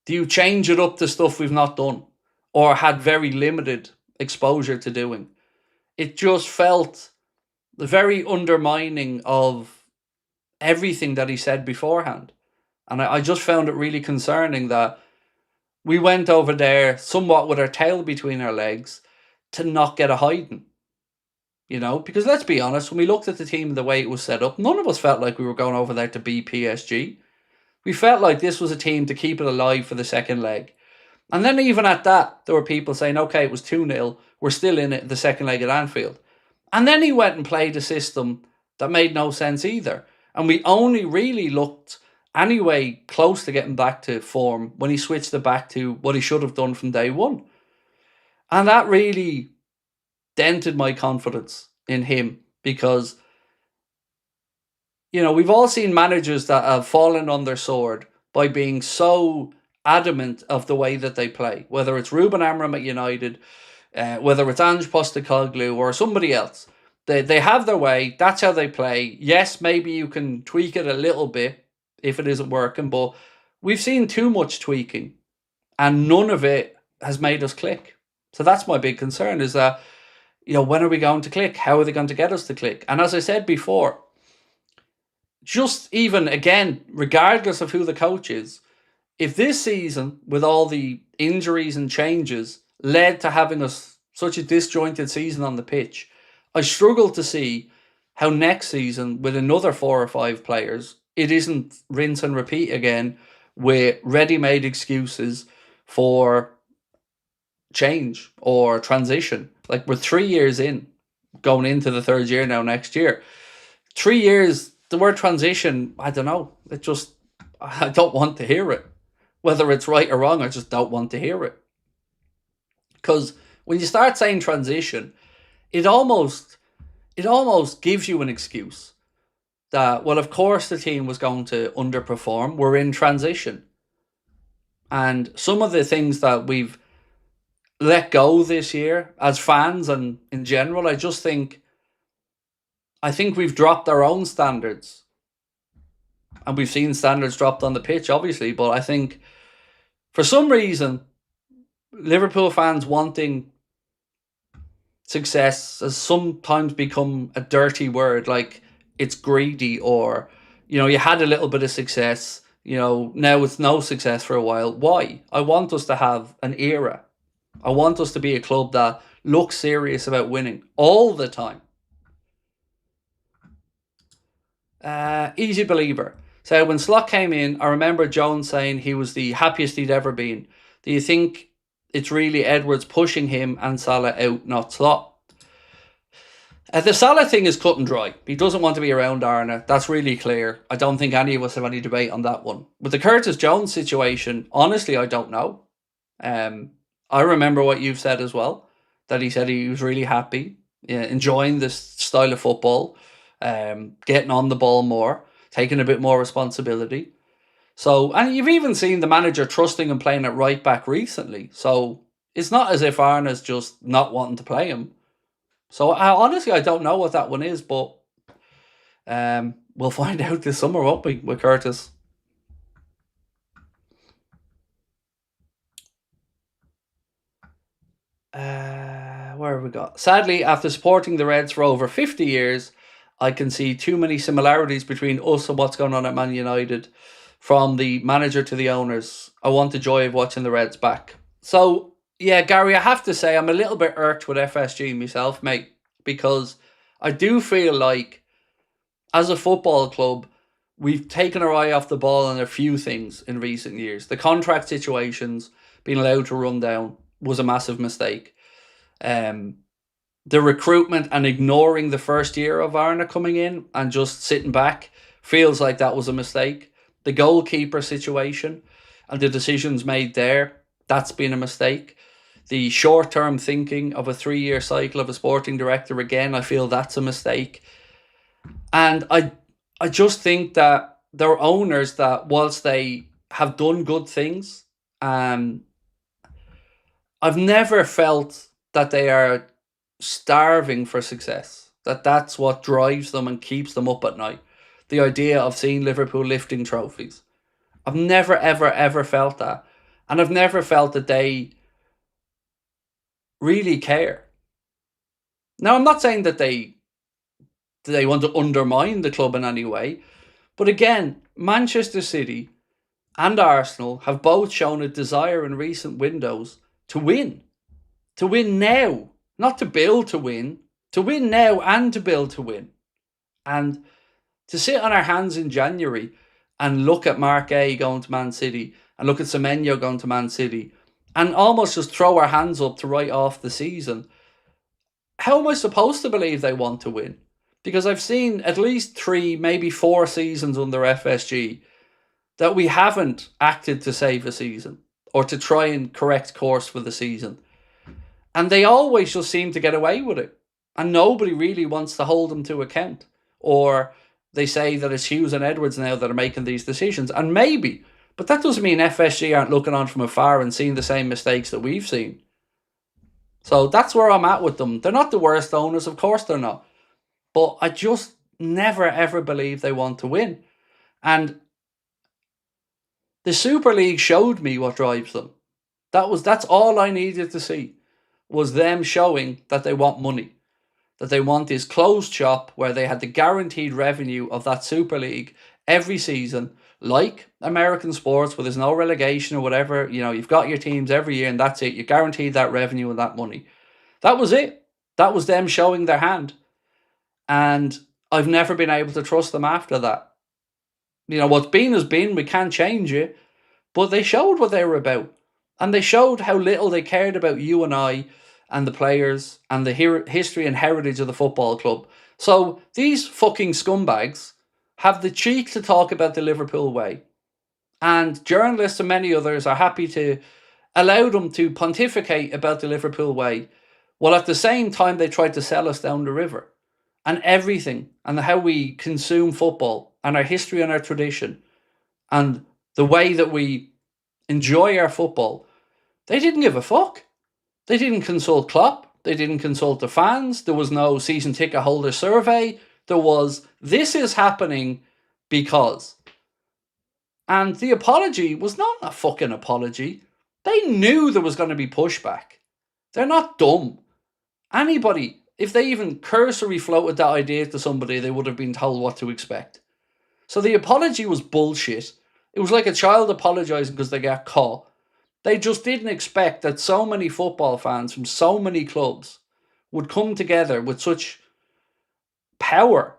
do you change it up to stuff we've not done or had very limited exposure to doing? It just felt very undermining of everything that he said beforehand. And I just found it really concerning that we went over there somewhat with our tail between our legs to not get a hiding. You know, because let's be honest, when we looked at the team the way it was set up, none of us felt like we were going over there to beat PSG. We felt like this was a team to keep it alive for the second leg. And then even at that, there were people saying, okay, it was 2-0, we're still in it the second leg at Anfield. And then he went and played a system that made no sense either. And we only really looked anyway close to getting back to form when he switched it back to what he should have done from day one. And that really dented my confidence in him, because, you know, we've all seen managers that have fallen on their sword by being so adamant of the way that they play, whether it's Ruben Amorim at United, whether it's Ange Postecoglou or somebody else. They have their way, that's how they play. Yes, maybe you can tweak it a little bit if it isn't working, but we've seen too much tweaking and none of it has made us click. So that's my big concern, is that, you know, when are we going to click? How are they going to get us to click? And as I said before, just even, again, regardless of who the coach is, if this season, with all the injuries and changes, led to having us such a disjointed season on the pitch, I struggle to see how next season, with another 4 or 5 players, it isn't rinse and repeat again with ready-made excuses for change or transition. Like, we're 3 years in, going into the 3rd year now next year. 3 years, the word transition, I don't know. I don't want to hear it. Whether it's right or wrong, I just don't want to hear it. Because when you start saying transition, it almost gives you an excuse that, well, of course the team was going to underperform. We're in transition. And some of the things that we've let go this year as fans and in general, I think we've dropped our own standards. And we've seen standards dropped on the pitch, obviously, but I think for some reason, Liverpool fans wanting success has sometimes become a dirty word, like it's greedy, or, you know, you had a little bit of success, you know, now it's no success for a while. Why? I want us to have an era. I want us to be a club that looks serious about winning all the time. Easy Believer. So when Slot came in, I remember Jones saying he was the happiest he'd ever been. Do you think it's really Edwards pushing him and Salah out, not Slot? The Salah thing is cut and dry. He doesn't want to be around Arne. That's really clear. I don't think any of us have any debate on that one. With the Curtis Jones situation, honestly, I don't know. I remember what you've said as well, that he said he was really happy, enjoying this style of football, getting on the ball more, taking a bit more responsibility. So, and you've even seen the manager trusting him playing at right back recently. So it's not as if Arne's just not wanting to play him. So honestly, I don't know what that one is, but we'll find out this summer, won't we, with Curtis? Where have we got? Sadly, after supporting the Reds for over 50 years, I can see too many similarities between us and what's going on at Man United, from the manager to the owners. I want the joy of watching the Reds back. So, yeah, Gary, I have to say I'm a little bit irked with FSG myself, mate, because I do feel like, as a football club, we've taken our eye off the ball on a few things in recent years. The contract situations, being allowed to run down, was a massive mistake. The recruitment and ignoring the first year of Arne coming in and just sitting back feels like that was a mistake. The goalkeeper situation and the decisions made there, that's been a mistake. The short-term thinking of a 3-year cycle of a sporting director, again, I feel that's a mistake. And I just think that there are owners that, whilst they have done good things, um, I've never felt that they are starving for success. That's what drives them and keeps them up at night. The idea of seeing Liverpool lifting trophies. I've never, ever, ever felt that. And I've never felt that they really care. Now, I'm not saying that they want to undermine the club in any way. But again, Manchester City and Arsenal have both shown a desire in recent windows to win. To win now. Not to build to win. To win now and to build to win. And to sit on our hands in January and look at Mark A going to Man City and look at Semenyo going to Man City and almost just throw our hands up to write off the season. How am I supposed to believe they want to win? Because I've seen at least 3, maybe 4 seasons under FSG that we haven't acted to save a season or to try and correct course for the season. And they always just seem to get away with it. And nobody really wants to hold them to account. Or they say that it's Hughes and Edwards now that are making these decisions. And maybe, but that doesn't mean FSG aren't looking on from afar and seeing the same mistakes that we've seen. So that's where I'm at with them. They're not the worst owners, of course they're not. But I just never ever believe they want to win. And the Super League showed me what drives them. That's all I needed to see, was them showing that they want money. That they want this closed shop where they had the guaranteed revenue of that Super League every season, like American sports, where there's no relegation or whatever. You know, you've got your teams every year and that's it. You're guaranteed that revenue and that money. That was it. That was them showing their hand. And I've never been able to trust them after that. You know, what's been has been. We can't change it. But they showed what they were about. And they showed how little they cared about you and I and the players and the history and heritage of the football club. So these fucking scumbags have the cheek to talk about the Liverpool way. And journalists and many others are happy to allow them to pontificate about the Liverpool way, while at the same time they try to sell us down the river. And everything, and how we consume football, and our history and our tradition, and the way that we enjoy our football, they didn't give a fuck. They didn't consult Klopp. They didn't consult the fans. There was no season ticket holder survey. There was, this is happening because. And the apology was not a fucking apology. They knew there was going to be pushback. They're not dumb. Anybody, if they even cursory floated that idea to somebody, they would have been told what to expect. So the apology was bullshit. It was like a child apologising because they got caught. They just didn't expect that so many football fans from so many clubs would come together with such power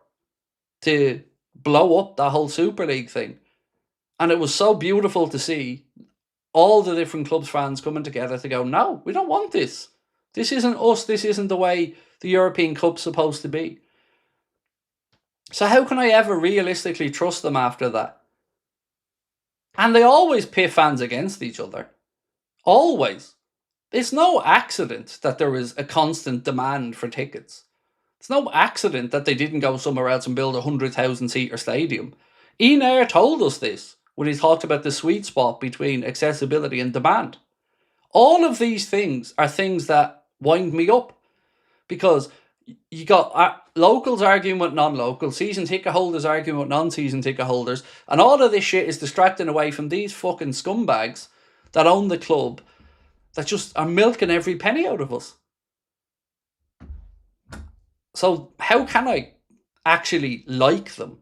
to blow up that whole Super League thing. And it was so beautiful to see all the different clubs fans coming together to go, no, we don't want this. This isn't us. This isn't the way the European Cup's supposed to be. So how can I ever realistically trust them after that? And they always pit fans against each other. Always. It's no accident that there is a constant demand for tickets. It's no accident that they didn't go somewhere else and build a 100,000-seater stadium. Ian Ayre told us this when he talked about the sweet spot between accessibility and demand. All of these things are things that wind me up, because you got locals arguing with non-locals, season ticket holders arguing with non-season ticket holders, and all of this shit is distracting away from these fucking scumbags that own the club, that just are milking every penny out of us. So how can I actually like them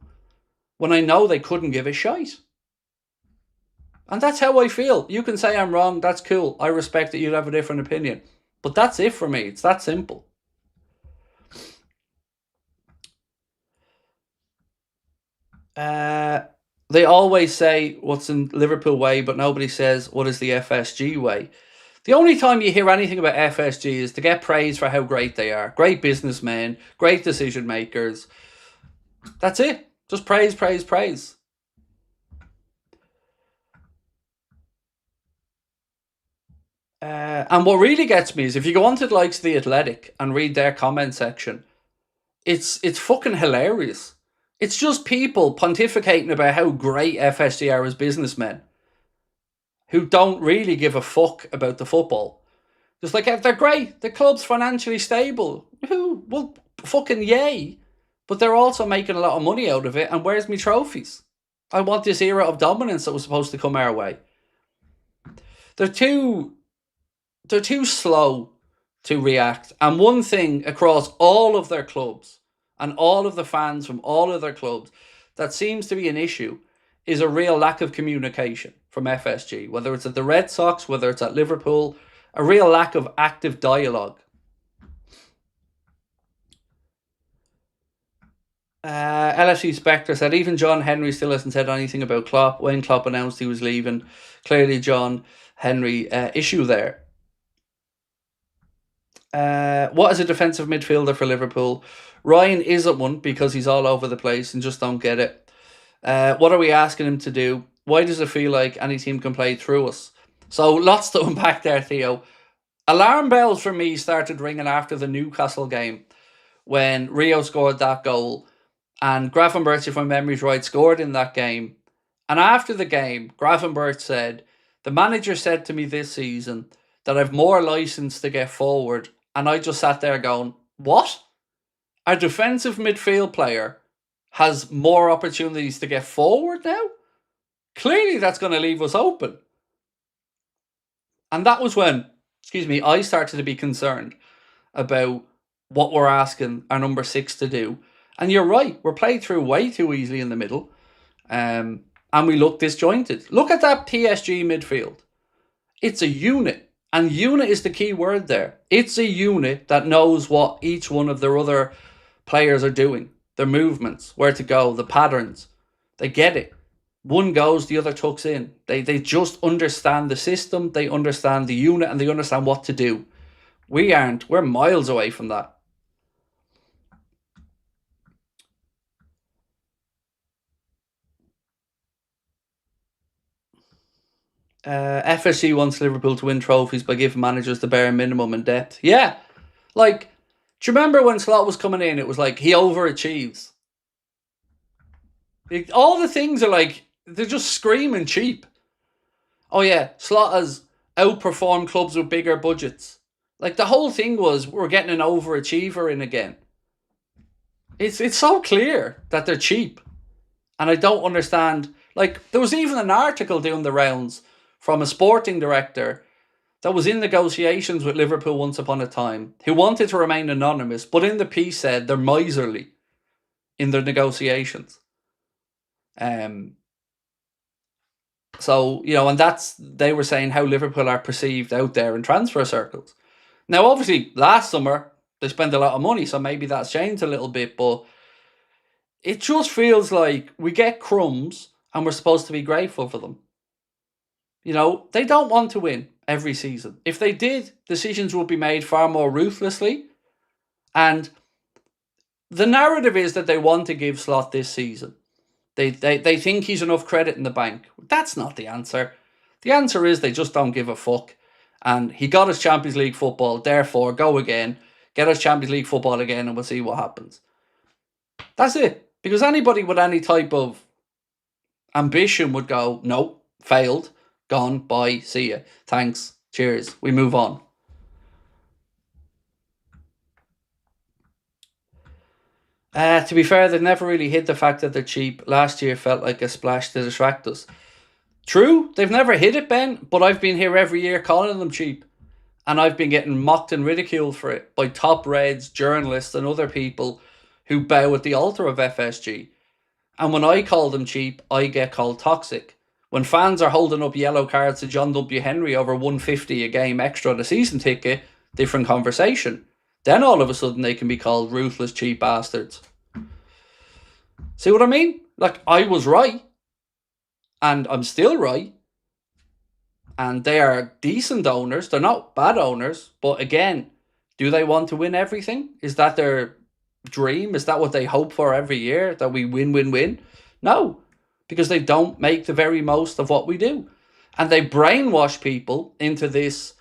when I know they couldn't give a shite? And that's how I feel. You can say I'm wrong, that's cool. I respect that you'd have a different opinion. But that's it for me. It's that simple. They always say what's in Liverpool way, but nobody says what is the FSG way. The only time you hear anything about FSG is to get praise for how great they are. Great businessmen, great decision makers. That's it. Just praise, praise, praise. And what really gets me is if you go onto the likes of The Athletic and read their comment section, It's fucking hilarious. It's just people pontificating about how great FSG are as businessmen who don't really give a fuck about the football. Just like, they're great, the club's financially stable. Who? Well, fucking yay. But they're also making a lot of money out of it, and where's me trophies? I want this era of dominance that was supposed to come our way. They're too slow to react. And one thing across all of their clubs and all of the fans from all of their clubs that seems to be an issue is a real lack of communication from FSG, whether it's at the Red Sox, whether it's at Liverpool, a real lack of active dialogue. LFC Spectre said, even John Henry still hasn't said anything about Klopp. When Klopp announced he was leaving, clearly John Henry issue there. What is a defensive midfielder for Liverpool? Ryan isn't one because he's all over the place and just don't get it. What are we asking him to do? Why does it feel like any team can play through us? So lots to unpack there, Theo. Alarm bells for me started ringing after the Newcastle game when Rio scored that goal, and Gravenberch, if my memory's right, scored in that game. And after the game, Gravenberch said, the manager said to me this season that I've more license to get forward. And I just sat there going, what? A defensive midfield player has more opportunities to get forward now? Clearly that's going to leave us open. And that was when, I started to be concerned about what we're asking our number 6 to do. And you're right, we're played through way too easily in the middle. And we look disjointed. Look at that PSG midfield. It's a unit. And unit is the key word there. It's a unit that knows what each one of their other players are doing. Their movements, where to go, the patterns. They get it. One goes, the other tucks in. They just understand the system. They understand the unit and they understand what to do. We aren't. We're miles away from that. FSG wants Liverpool to win trophies by giving managers the bare minimum in depth. Yeah. Like, do you remember when Slot was coming in? It was like he overachieves. All the things are like, they're just screaming cheap. Oh yeah, Slot has outperformed clubs with bigger budgets. Like, the whole thing was we're getting an overachiever in again. It's so clear that they're cheap. And I don't understand. Like, there was even an article doing the rounds from a sporting director that was in negotiations with Liverpool once upon a time, who wanted to remain anonymous, but in the piece said they're miserly in their negotiations. So, and they were saying how Liverpool are perceived out there in transfer circles. Now, obviously, last summer, they spent a lot of money, so maybe that's changed a little bit, but it just feels like we get crumbs and we're supposed to be grateful for them. They don't want to win every season. If they did, decisions would be made far more ruthlessly. And the narrative is that they want to give Slot this season. They think he's enough credit in the bank. That's not the answer. The answer is they just don't give a fuck. And he got us Champions League football, therefore go again, get us Champions League football again, and we'll see what happens. That's it. Because anybody with any type of ambition would go, no, failed, gone, bye, see ya, thanks, cheers, we move on. To be fair, they've never really hid the fact that they're cheap. Last year felt like a splash to distract us. True, they've never hid it, Ben, but I've been here every year calling them cheap. And I've been getting mocked and ridiculed for it by top Reds, journalists and other people who bow at the altar of FSG. And when I call them cheap, I get called toxic. When fans are holding up yellow cards to John W. Henry over $150 a game extra on a season ticket, different conversation. Then all of a sudden they can be called ruthless, cheap bastards. See what I mean? Like, I was right. And I'm still right. And they are decent owners. They're not bad owners. But again, do they want to win everything? Is that their dream? Is that what they hope for every year? That we win? No. Because they don't make the very most of what we do. And they brainwash people into this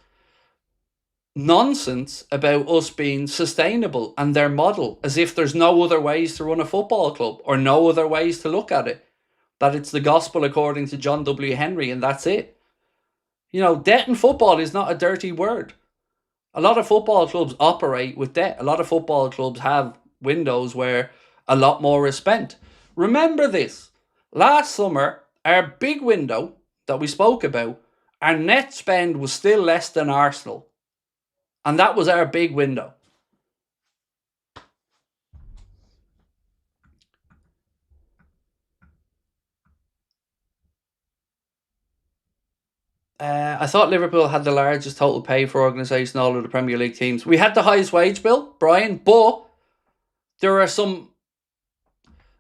nonsense about us being sustainable and their model, as if there's no other ways to run a football club or no other ways to look at it. That it's the gospel according to John W. Henry and that's it. Debt in football is not a dirty word. A lot of football clubs operate with debt. A lot of football clubs have windows where a lot more is spent. Remember this. Last summer, our big window that we spoke about, our net spend was still less than Arsenal. And that was our big window. I thought Liverpool had the largest total pay for organisation all of the Premier League teams. We had the highest wage bill, Brian, but there are some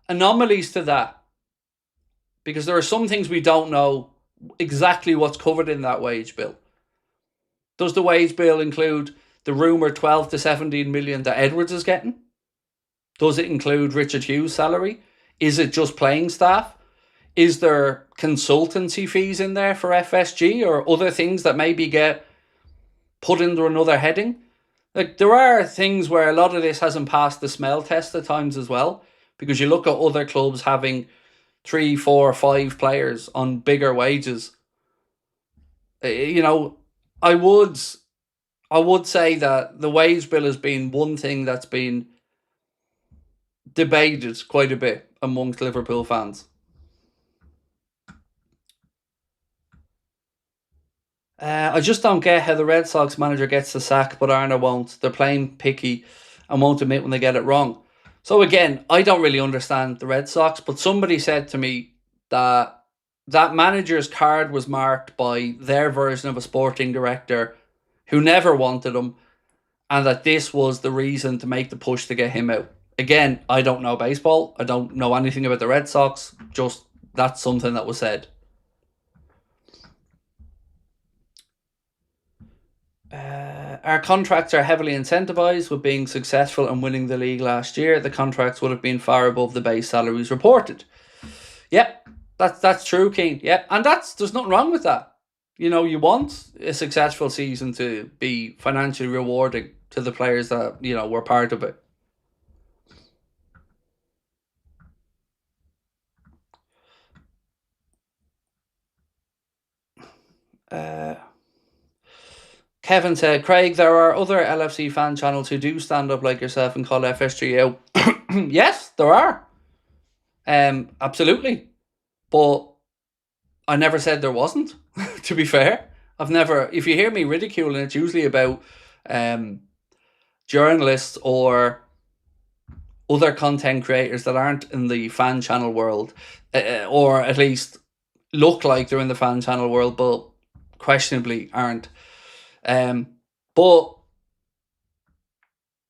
anomalies to that. Because there are some things we don't know exactly what's covered in that wage bill. Does the wage bill include the rumoured 12 to 17 million that Edwards is getting? Does it include Richard Hughes' salary? Is it just playing staff? Is there consultancy fees in there for FSG or other things that maybe get put under another heading? Like, there are things where a lot of this hasn't passed the smell test at times as well, because you look at other clubs having 3, 4, 5 players on bigger wages. I would say that the wage bill has been one thing that's been debated quite a bit amongst Liverpool fans. I just don't get how the Red Sox manager gets the sack, but Arna won't. They're playing picky and won't admit when they get it wrong. So again, I don't really understand the Red Sox, but somebody said to me that manager's card was marked by their version of a sporting director who never wanted him, and that this was the reason to make the push to get him out. Again, I don't know baseball. I don't know anything about the Red Sox. Just that's something that was said. Our contracts are heavily incentivized with being successful and winning the league last year. The contracts would have been far above the base salaries reported. Yep, that's true, Keane. Yep, and there's nothing wrong with that. You want a successful season to be financially rewarding to the players that, were part of it. Kevin said, Craig, there are other LFC fan channels who do stand up like yourself and call FSG out. Yes, there are. Absolutely. But I never said there wasn't, to be fair. If you hear me ridiculing, it's usually about journalists or other content creators that aren't in the fan channel world, or at least look like they're in the fan channel world, but questionably aren't. But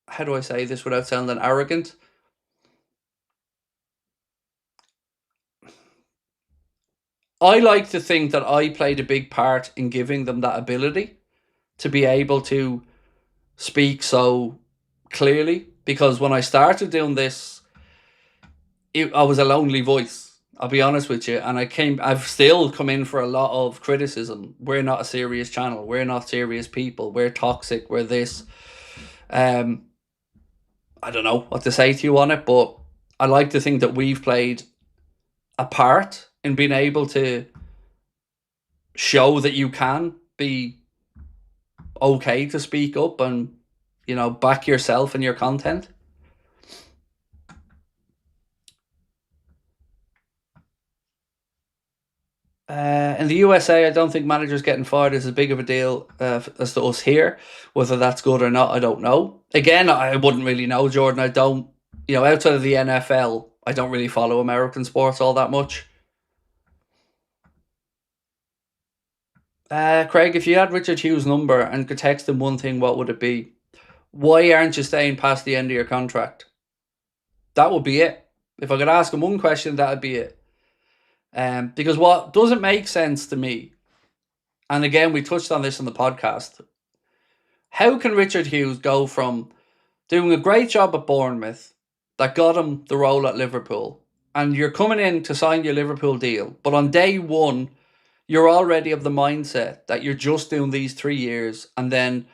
how do I say this without sounding arrogant? I like to think that I played a big part in giving them that ability to be able to speak so clearly, because when I started doing this, I was a lonely voice. I'll be honest with you, and I've still come in for a lot of criticism. We're not a serious channel. We're not serious people. We're toxic. We're this. I don't know what to say to you on it, but I like to think that we've played a part in being able to show that you can be okay to speak up and, back yourself and your content. In the USA, I don't think managers getting fired is as big of a deal as to us here. Whether that's good or not, I don't know. Again, I wouldn't really know, Jordan. I don't, outside of the NFL, I don't really follow American sports all that much. Craig, if you had Richard Hughes' number and could text him one thing, what would it be? Why aren't you staying past the end of your contract? That would be it. If I could ask him one question, that would be it. Because what doesn't make sense to me, and again, we touched on this on the podcast, how can Richard Hughes go from doing a great job at Bournemouth that got him the role at Liverpool, and you're coming in to sign your Liverpool deal, but on day one, you're already of the mindset that you're just doing these 3 years, and then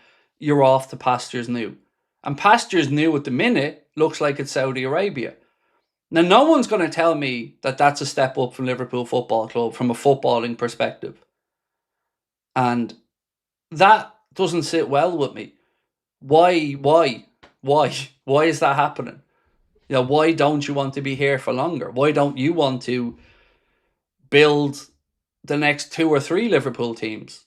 you're off to pastures new. And pastures new at the minute looks like it's Saudi Arabia. Now, no one's going to tell me that that's a step up from Liverpool Football Club from a footballing perspective. And that doesn't sit well with me. Why is that happening? Why don't you want to be here for longer? Why don't you want to build the next 2 or 3 Liverpool teams?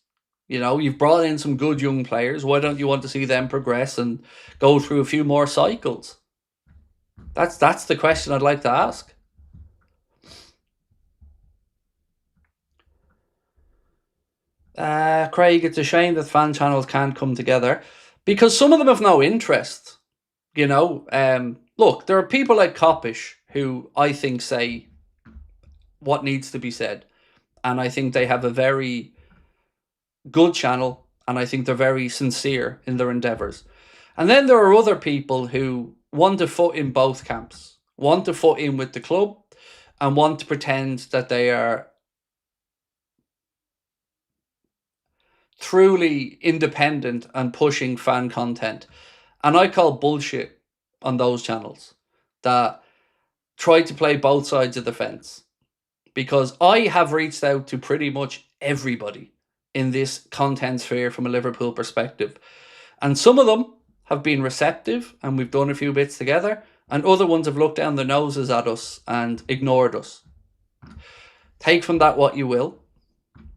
You've brought in some good young players. Why don't you want to see them progress and go through a few more cycles? That's the question I'd like to ask. Craig, it's a shame that fan channels can't come together because some of them have no interest. Look, there are people like Kopish who I think say what needs to be said. And I think they have a very good channel, and I think they're very sincere in their endeavours. And then there are other people who want to foot in both camps, want to foot in with the club and want to pretend that they are truly independent and pushing fan content. And I call bullshit on those channels that try to play both sides of the fence. Because I have reached out to pretty much everybody in this content sphere from a Liverpool perspective. And some of them have been receptive and we've done a few bits together. And other ones have looked down their noses at us and ignored us. Take from that what you will.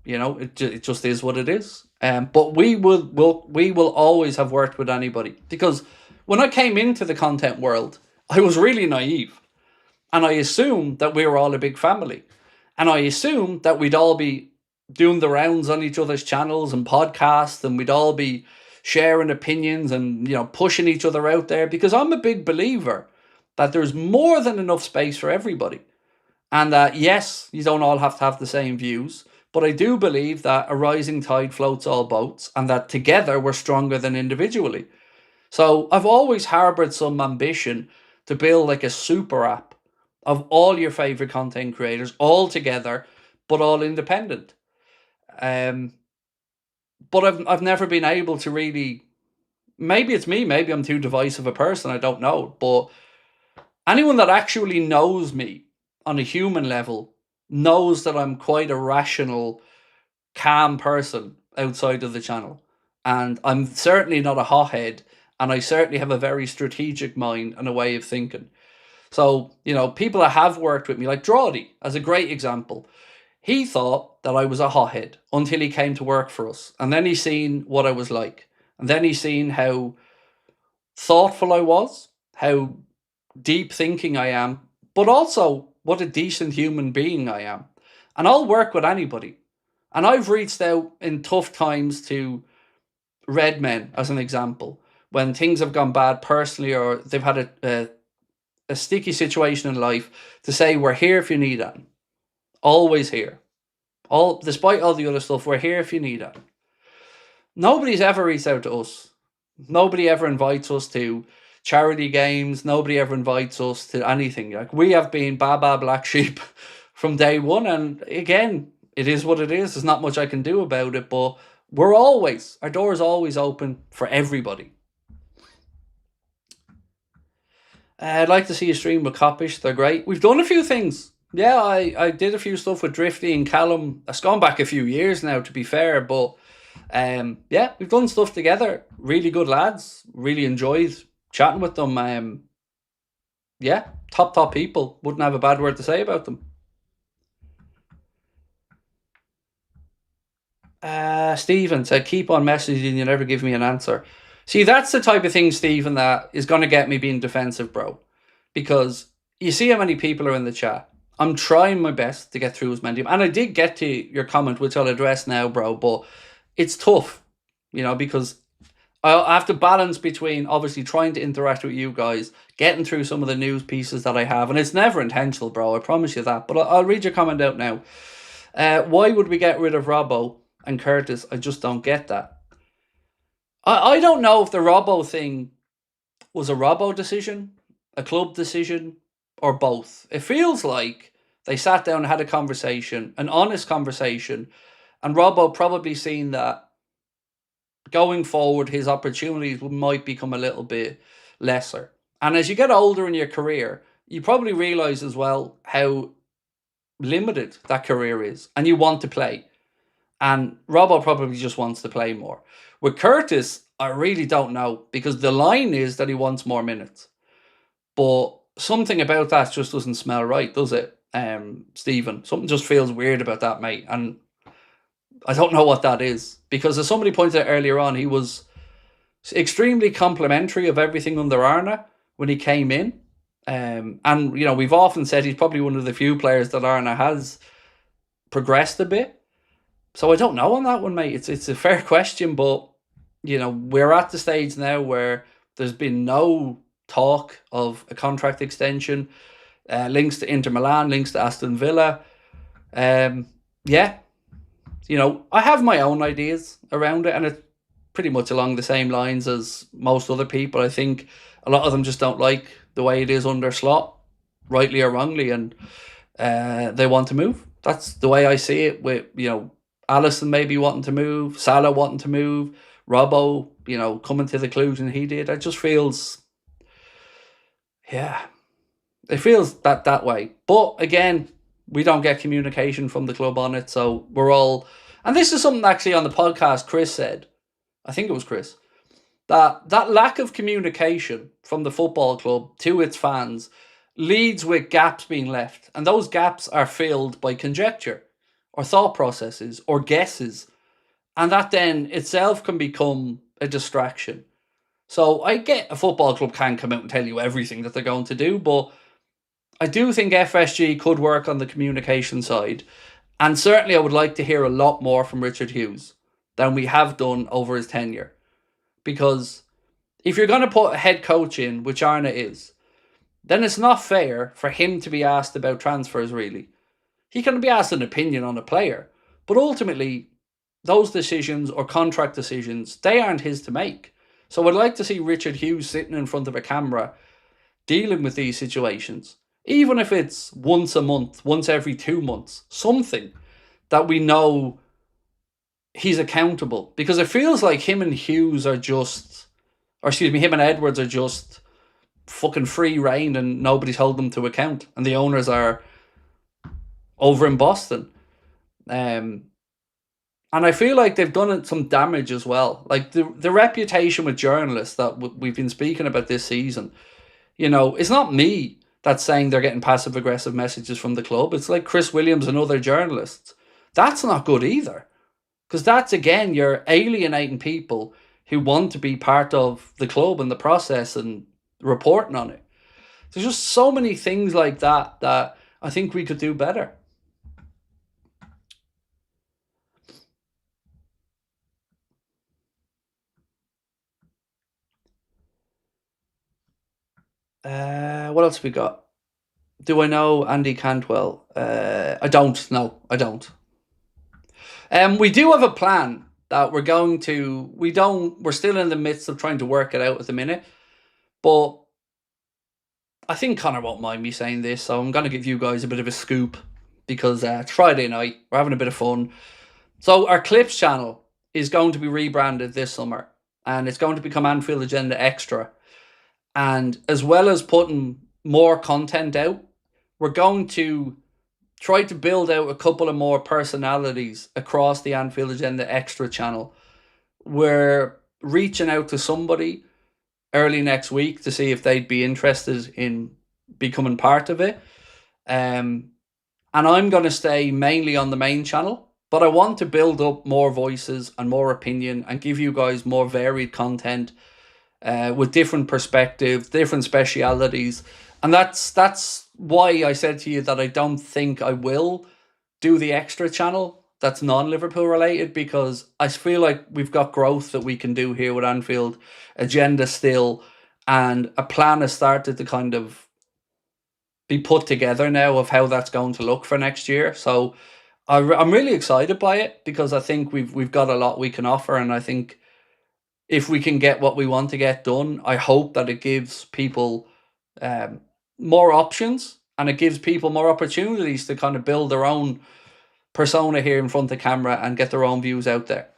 It just is what it is. But we will always have worked with anybody. Because when I came into the content world, I was really naive. And I assumed that we were all a big family. And I assumed that we'd all be doing the rounds on each other's channels and podcasts, and we'd all be sharing opinions and, pushing each other out there, because I'm a big believer that there's more than enough space for everybody. And that, yes, you don't all have to have the same views, but I do believe that a rising tide floats all boats and that together we're stronger than individually. So I've always harbored some ambition to build like a super app of all your favorite content creators all together, but all independent. But I've never been able to really. Maybe it's me. Maybe I'm too divisive a person. I don't know. But anyone that actually knows me on a human level knows that I'm quite a rational, calm person outside of the channel, and I'm certainly not a hothead. And I certainly have a very strategic mind and a way of thinking. So, people that have worked with me, like Drawdy, as a great example, he thought that I was a hothead until he came to work for us. And then he seen what I was like. And then he seen how thoughtful I was, how deep thinking I am, but also what a decent human being I am. And I'll work with anybody. And I've reached out in tough times to red men, as an example, when things have gone bad personally or they've had a sticky situation in life, to say we're here if you need it. Always here. Despite all the other stuff, we're here if you need it. Nobody's ever reached out to us. Nobody ever invites us to charity games. Nobody ever invites us to anything. Like, we have been Baba Black Sheep from day one. And again, it is what it is. There's not much I can do about it, but our door is always open for everybody. I'd like to see a stream with Kopish. They're great. We've done a few things. Yeah, I did a few stuff with Drifty and Callum. It's gone back a few years now, to be fair. But yeah, we've done stuff together. Really good lads. Really enjoyed chatting with them. Yeah, top people. Wouldn't have a bad word to say about them. Stephen said, keep on messaging, you never give me an answer. See, that's the type of thing, Stephen, that is going to get me being defensive, bro. Because you see how many people are in the chat. I'm trying my best to get through as many. And I did get to your comment, which I'll address now, bro. But it's tough, because I have to balance between obviously trying to interact with you guys, getting through some of the news pieces that I have. And it's never intentional, bro. I promise you that. But I'll read your comment out now. Why would we get rid of Robbo and Curtis? I just don't get that. I don't know if the Robbo thing was a Robbo decision, a club decision, or both. It feels like they sat down and had a conversation, an honest conversation, and Robbo probably seen that going forward, his opportunities might become a little bit lesser. And as you get older in your career, you probably realise as well how limited that career is, and you want to play. And Robbo probably just wants to play more. With Curtis, I really don't know, because the line is that he wants more minutes. But something about that just doesn't smell right, does it, Stephen? Something just feels weird about that, mate. And I don't know what that is. Because as somebody pointed out earlier on, he was extremely complimentary of everything under Arna when he came in. And, you know, we've often said he's probably one of the few players that Arna has progressed a bit. So I don't know on that one, mate. It's a fair question, but, you know, we're at the stage now where there's been no talk of a contract extension. Links to Inter Milan, links to Aston Villa. Yeah, you know, I have my own ideas around it, and it's pretty much along the same lines as most other people. I think a lot of them just don't like the way it is under Slot, rightly or wrongly, and they want to move. That's the way I see it, with, you know, Alisson maybe wanting to move, Salah wanting to move, Robbo, you know, coming to the conclusion he did. It just feels, yeah, it feels that way. But again, we don't get communication from the club on it, so we're all... And this is something actually on the podcast Chris said, I think it was Chris, that lack of communication from the football club to its fans leads with gaps being left. And those gaps are filled by conjecture or thought processes or guesses. And that then itself can become a distraction. So I get a football club can come out and tell you everything that they're going to do, but I do think FSG could work on the communication side. And certainly I would like to hear a lot more from Richard Hughes than we have done over his tenure. Because if you're going to put a head coach in, which Arna is, then it's not fair for him to be asked about transfers, really. He can be asked an opinion on a player, but ultimately, those decisions or contract decisions, they aren't his to make. So I'd like to see Richard Hughes sitting in front of a camera dealing with these situations. Even if it's once a month, once every 2 months, something that we know he's accountable. Because it feels like him and Hughes are just, or excuse me, him and Edwards are just fucking free reign and nobody's holding them to account. And the owners are over in Boston. And I feel like they've done some damage as well. Like the reputation with journalists that we've been speaking about this season, you know, it's not me that's saying they're getting passive-aggressive messages from the club. It's like Chris Williams and other journalists. That's not good either. Because that's, again, you're alienating people who want to be part of the club and the process and reporting on it. There's just so many things like that that I think we could do better. What else we got? Do I know Andy Cantwell? I don't. No, I don't. We do have a plan that we're going to... We're still in the midst of trying to work it out at the minute. But I think Connor won't mind me saying this, so I'm going to give you guys a bit of a scoop. Because it's Friday night. We're having a bit of fun. So our Clips channel is going to be rebranded this summer. And it's going to become Anfield Agenda Extra. And as well as putting more content out, we're going to try to build out a couple of more personalities across the Anfield Agenda Extra channel. We're reaching out to somebody early next week to see if they'd be interested in becoming part of it. And I'm going to stay mainly on the main channel, but I want to build up more voices and more opinion and give you guys more varied content with different perspectives, different specialities. And that's why I said to you that I don't think I will do the extra channel that's non-Liverpool related, because I feel like we've got growth that we can do here with Anfield Agenda still, and a plan has started to kind of be put together now of how that's going to look for next year. So I'm really excited by it, because I think we've got a lot we can offer, and I think if we can get what we want to get done, I hope that it gives people more options, and it gives people more opportunities to kind of build their own persona here in front of the camera and get their own views out there.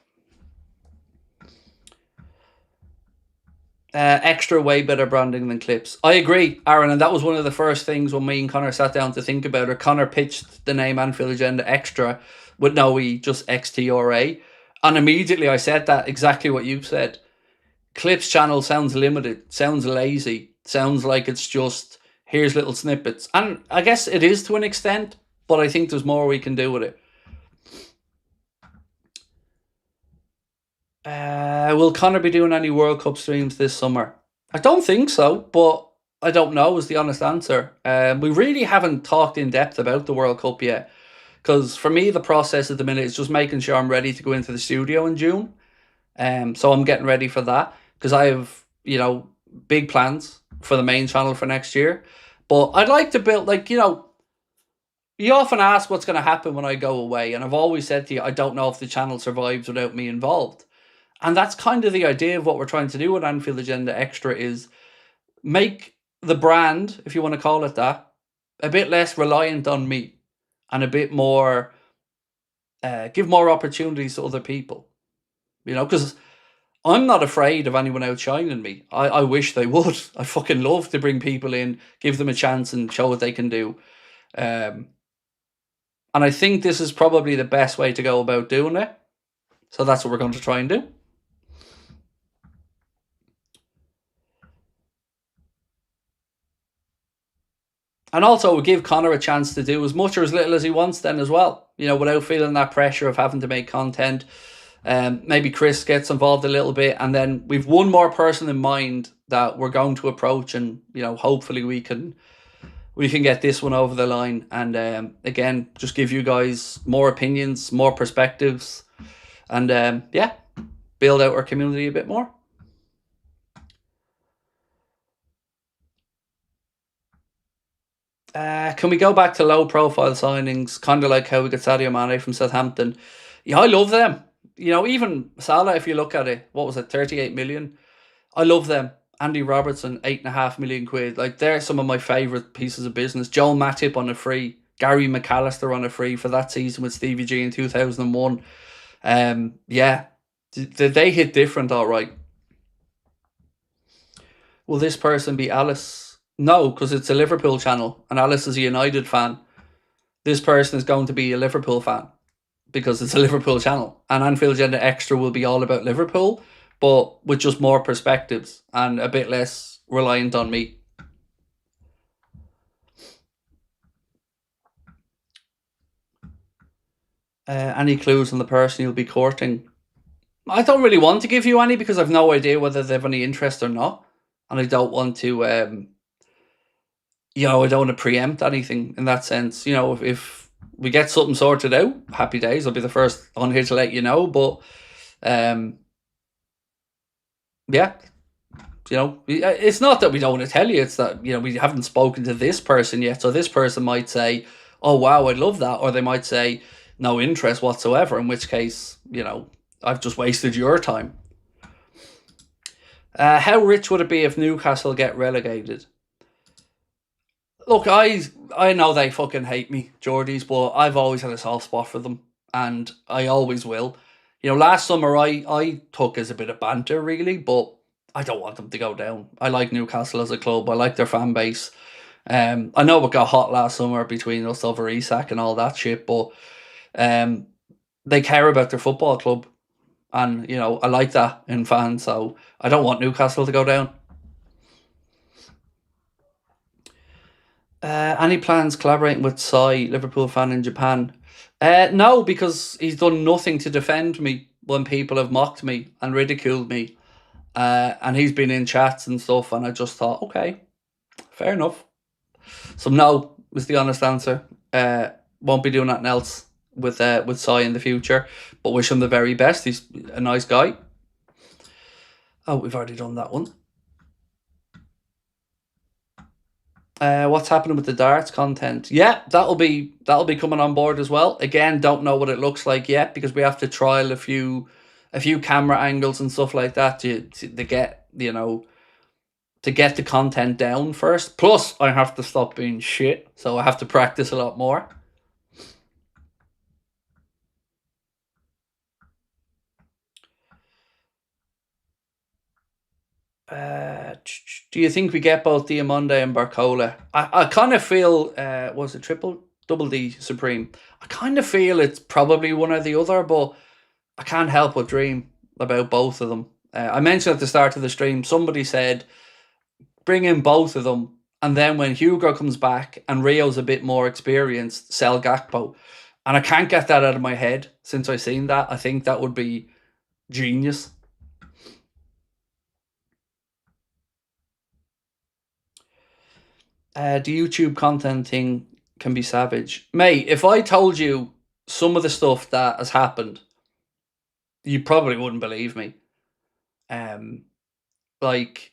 Extra way better branding than clips. I agree, Aaron, and that was one of the first things when me and Connor sat down to think about it. Connor pitched the name Anfield Agenda Extra with no E, just XTRA. And immediately I said that, exactly what you said. Clips channel sounds limited, sounds lazy, sounds like it's just, here's little snippets. And I guess it is to an extent, but I think there's more we can do with it. Will Connor be doing any World Cup streams this summer? I don't think so, but I don't know is the honest answer. We really haven't talked in depth about the World Cup yet. Because for me, the process at the minute is just making sure I'm ready to go into the studio in June. So I'm getting ready for that. Because I have, big plans for the main channel for next year. But I'd like to build, you often ask what's going to happen when I go away. And I've always said to you, I don't know if the channel survives without me involved. And that's kind of the idea of what we're trying to do with Anfield Agenda Extra is make the brand, if you want to call it that, a bit less reliant on me and a bit more, give more opportunities to other people. Because I'm not afraid of anyone outshining me. I wish they would. I fucking love to bring people in, give them a chance and show what they can do. And I think this is probably the best way to go about doing it. So that's what we're going to try and do. And also give Connor a chance to do as much or as little as he wants then as well, without feeling that pressure of having to make content. Maybe Chris gets involved a little bit, and then we've one more person in mind that we're going to approach, and hopefully we can get this one over the line, and again just give you guys more opinions, more perspectives, and build out our community a bit more. Can we go back to low profile signings, kind of like how we got DIOMANDE from Southampton? Yeah, I love them. Even Salah, if you look at it, what was it, 38 million? I love them. Andy Robertson, 8.5 million quid. Like, they're some of my favourite pieces of business. Joel Matip on a free. Gary McAllister on a free for that season with Stevie G in 2001. Yeah, they hit different, all right. Will this person be Alice? No, because it's a Liverpool channel, and Alice is a United fan. This person is going to be a Liverpool fan because it's a Liverpool channel. And Anfield Agenda Extra will be all about Liverpool, but with just more perspectives and a bit less reliant on me. Any clues on the person you'll be courting? I don't really want to give you any because I've no idea whether they have any interest or not. And I don't want to, I don't want to preempt anything in that sense. If we get something sorted out, happy days. I'll be the first on here to let you know. But, yeah, it's not that we don't want to tell you. It's that, we haven't spoken to this person yet. So this person might say, oh, wow, I'd love that. Or they might say, no interest whatsoever. In which case, I've just wasted your time. How rich would it be if Newcastle get relegated? Look, I know they fucking hate me, Geordies, but I've always had a soft spot for them, and I always will. Last summer I took as a bit of banter, really, but I don't want them to go down. I like Newcastle as a club. I like their fan base. I know it got hot last summer between us over Isak and all that shit, but they care about their football club, and I like that in fans. So I don't want Newcastle to go down. Any plans collaborating with Sai, Liverpool fan in Japan? No, because he's done nothing to defend me when people have mocked me and ridiculed me. And he's been in chats and stuff, and I just thought, okay, fair enough. So no is the honest answer. Won't be doing nothing else with Sai in the future, but wish him the very best. He's a nice guy. Oh, we've already done that one. What's happening with the darts content? Yeah, that'll be coming on board as well. Again, don't know what it looks like yet because we have to trial a few camera angles and stuff like that to get to get the content down first. Plus, I have to stop being shit, so I have to practice a lot more. Do you think we get both Diamande and Barcola? I kind of feel, was it triple? Double D Supreme. I kind of feel it's probably one or the other, but I can't help but dream about both of them. I mentioned at the start of the stream, somebody said, bring in both of them, and then when Hugo comes back and Rio's a bit more experienced, sell Gakpo. And I can't get that out of my head since I've seen that. I think that would be genius. The YouTube content thing can be savage. Mate, if I told you some of the stuff that has happened, you probably wouldn't believe me. Like,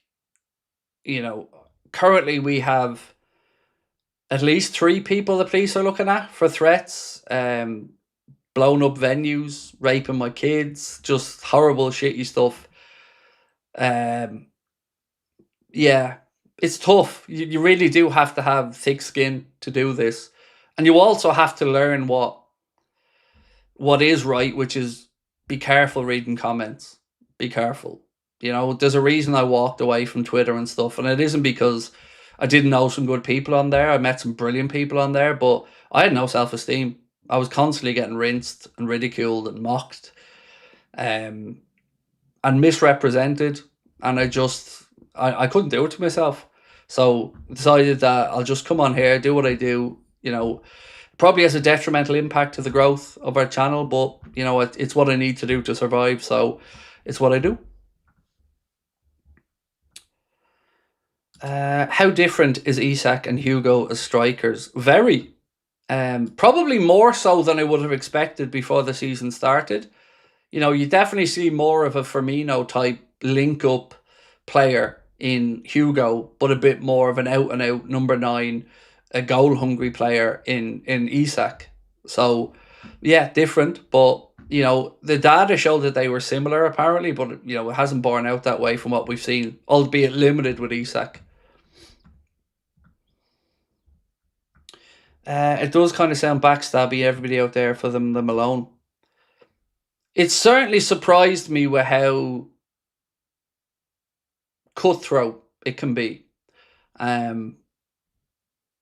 currently we have at least 3 people the police are looking at for threats, blown up venues, raping my kids, just horrible, shitty stuff. Yeah, it's tough. You really do have to have thick skin to do this. And you also have to learn what is right, which is be careful reading comments. Be careful. There's a reason I walked away from Twitter and stuff, and it isn't because I didn't know some good people on there. I met some brilliant people on there, but I had no self-esteem. I was constantly getting rinsed and ridiculed and mocked, and misrepresented, and I couldn't do it to myself. So I decided that I'll just come on here, do what I do. Probably has a detrimental impact to the growth of our channel, but it's what I need to do to survive. So it's what I do. How different is Isak and Hugo as strikers? Very. Probably more so than I would have expected before the season started. You definitely see more of a Firmino type link up player in Hugo, but a bit more of an out and out number 9, a goal hungry player in Isak. So yeah, different, but the data showed that they were similar apparently, but it hasn't borne out that way from what we've seen, albeit limited with Isak. It does kind of sound backstabby, everybody out there, for them alone. It certainly surprised me with how cutthroat it can be. I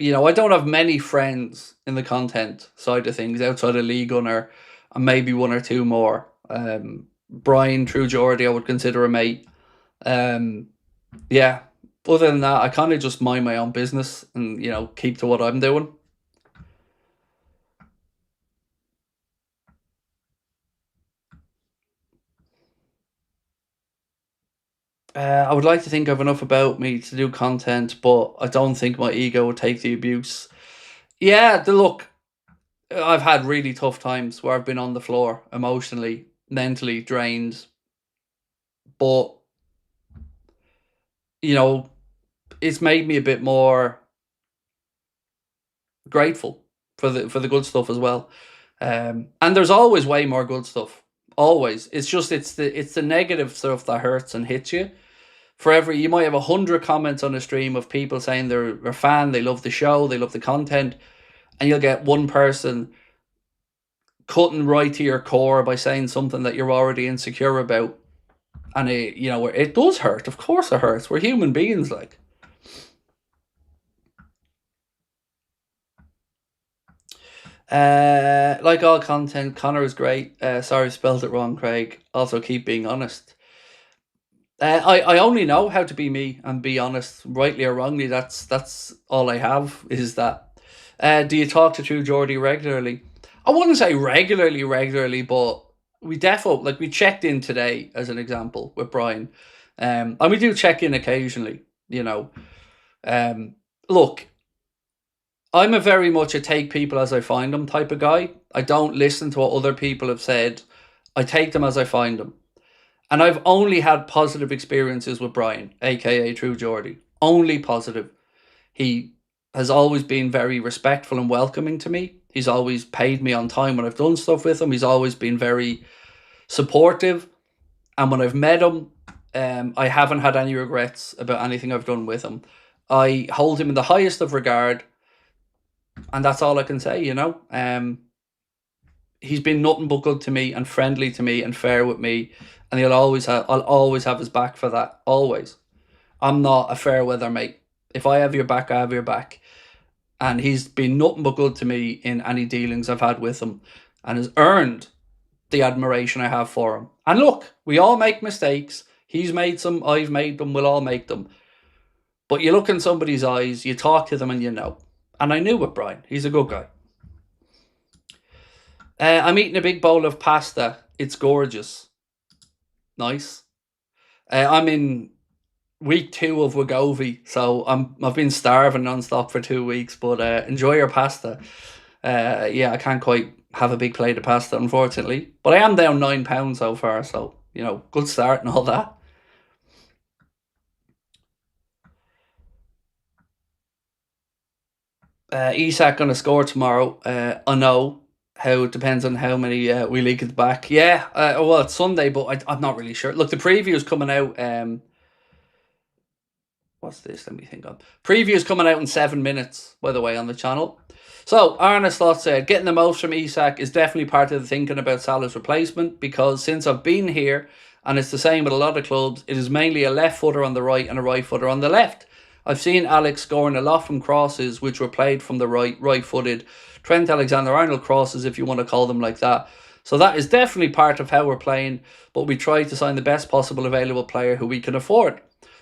don't have many friends in the content side of things outside of League Gunner, and maybe 1 or 2 more. Brian, True Geordie, I would consider a mate. Yeah, other than that, I kind of just mind my own business and keep to what I'm doing. I would like to think I've enough about me to do content, but I don't think my ego would take the abuse. Yeah, look, I've had really tough times where I've been on the floor, emotionally, mentally drained. But, it's made me a bit more grateful for the good stuff as well. And there's always way more good stuff. Always. It's just it's the negative stuff that hurts and hits you. You might have 100 comments on a stream of people saying they're a fan, they love the show, they love the content, and you'll get one person cutting right to your core by saying something that you're already insecure about. And it does hurt. Of course it hurts. We're human beings, like. Like all content, Connor is great. Sorry, spelled it wrong, Craig. Also, keep being honest. I only know how to be me and be honest, rightly or wrongly. That's all I have, is that. Do you talk to True Geordie regularly? I wouldn't say regularly, but we we checked in today as an example with Brian, and we do check in occasionally. Look, I'm a very much a take people as I find them type of guy. I don't listen to what other people have said. I take them as I find them. And I've only had positive experiences with Brian, aka True Geordie. Only positive. He has always been very respectful and welcoming to me. He's always paid me on time when I've done stuff with him. He's always been very supportive. And when I've met him, I haven't had any regrets about anything I've done with him. I hold him in the highest of regard. And that's all I can say, He's been nothing but good to me and friendly to me and fair with me. And I'll always have his back for that. Always. I'm not a fair weather mate. If I have your back, I have your back. And he's been nothing but good to me in any dealings I've had with him, and has earned the admiration I have for him. And look, we all make mistakes. He's made some, I've made them, we'll all make them. But you look in somebody's eyes, you talk to them, and you know. And I knew it, Brian. He's a good guy. I'm eating a big bowl of pasta. It's gorgeous. Nice. I'm in week 2 of Wegovy, so I've been starving non-stop for 2 weeks, but enjoy your pasta. Yeah, I can't quite have a big plate of pasta, unfortunately, but I am down 9 pounds so far, so, you know, good start and all that. Isak gonna score tomorrow. I know how it depends on how many we leak at the back. Yeah, well, it's Sunday, but I'm not really sure. Look, the preview is coming out. What's this? Let me think on. Preview is coming out in 7 minutes, by the way, on the channel. So, Arne Slot said, getting the most from Isak is definitely part of the thinking about Salah's replacement, because since I've been here, and it's the same with a lot of clubs, it is mainly a left footer on the right and a right footer on the left. I've seen Alex scoring a lot from crosses which were played from the right-footed. Trent Alexander-Arnold crosses, if you want to call them like that. So that is definitely part of how we're playing, but we try to sign the best possible available player who we can afford.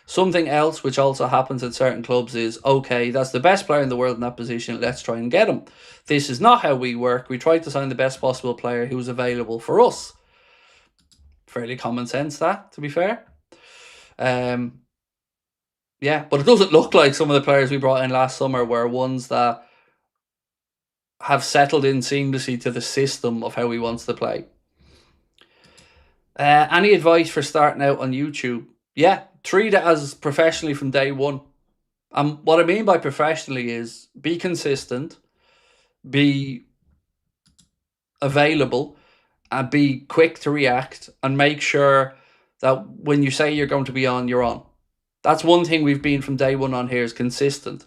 Something else which also happens at certain clubs is, okay, that's the best player in the world in that position, let's try and get him. This is not how we work. We try to sign the best possible player who's available for us. Fairly common sense, that, to be fair. Yeah, but it doesn't look like some of the players we brought in last summer were ones that have settled in seamlessly to the system of how we want to play. Any advice for starting out on YouTube? Yeah, treat it as professionally from day one. What I mean by professionally is be consistent, be available, and be quick to react, and make sure that when you say you're going to be on, you're on. That's one thing we've been from day one on here, is consistent.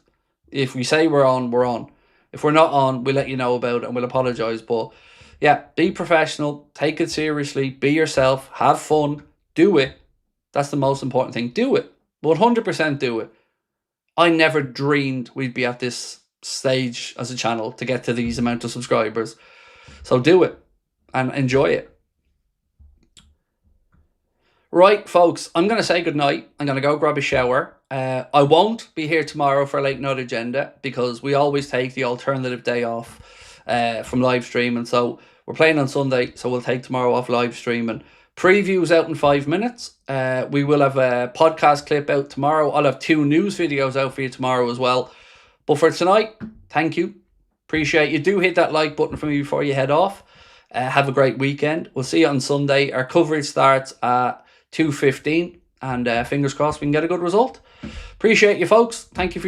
If we say we're on, we're on. If we're not on, we'll let you know about it and we'll apologise. But yeah, be professional, take it seriously, be yourself, have fun, do it. That's the most important thing. Do it. 100% do it. I never dreamed we'd be at this stage as a channel to get to these amount of subscribers. So do it and enjoy it. Right, folks, I'm going to say goodnight. I'm going to go grab a shower. I won't be here tomorrow for Late Night Agenda, because we always take the alternative day off from live streaming. So we're playing on Sunday, so we'll take tomorrow off live streaming. Previews out in 5 minutes. We will have a podcast clip out tomorrow. I'll have 2 news videos out for you tomorrow as well. But for tonight, thank you. Appreciate you. Do hit that like button for me before you head off. Have a great weekend. We'll see you on Sunday. Our coverage starts at 2:15, and fingers crossed we can get a good result. Appreciate you, folks. Thank you for your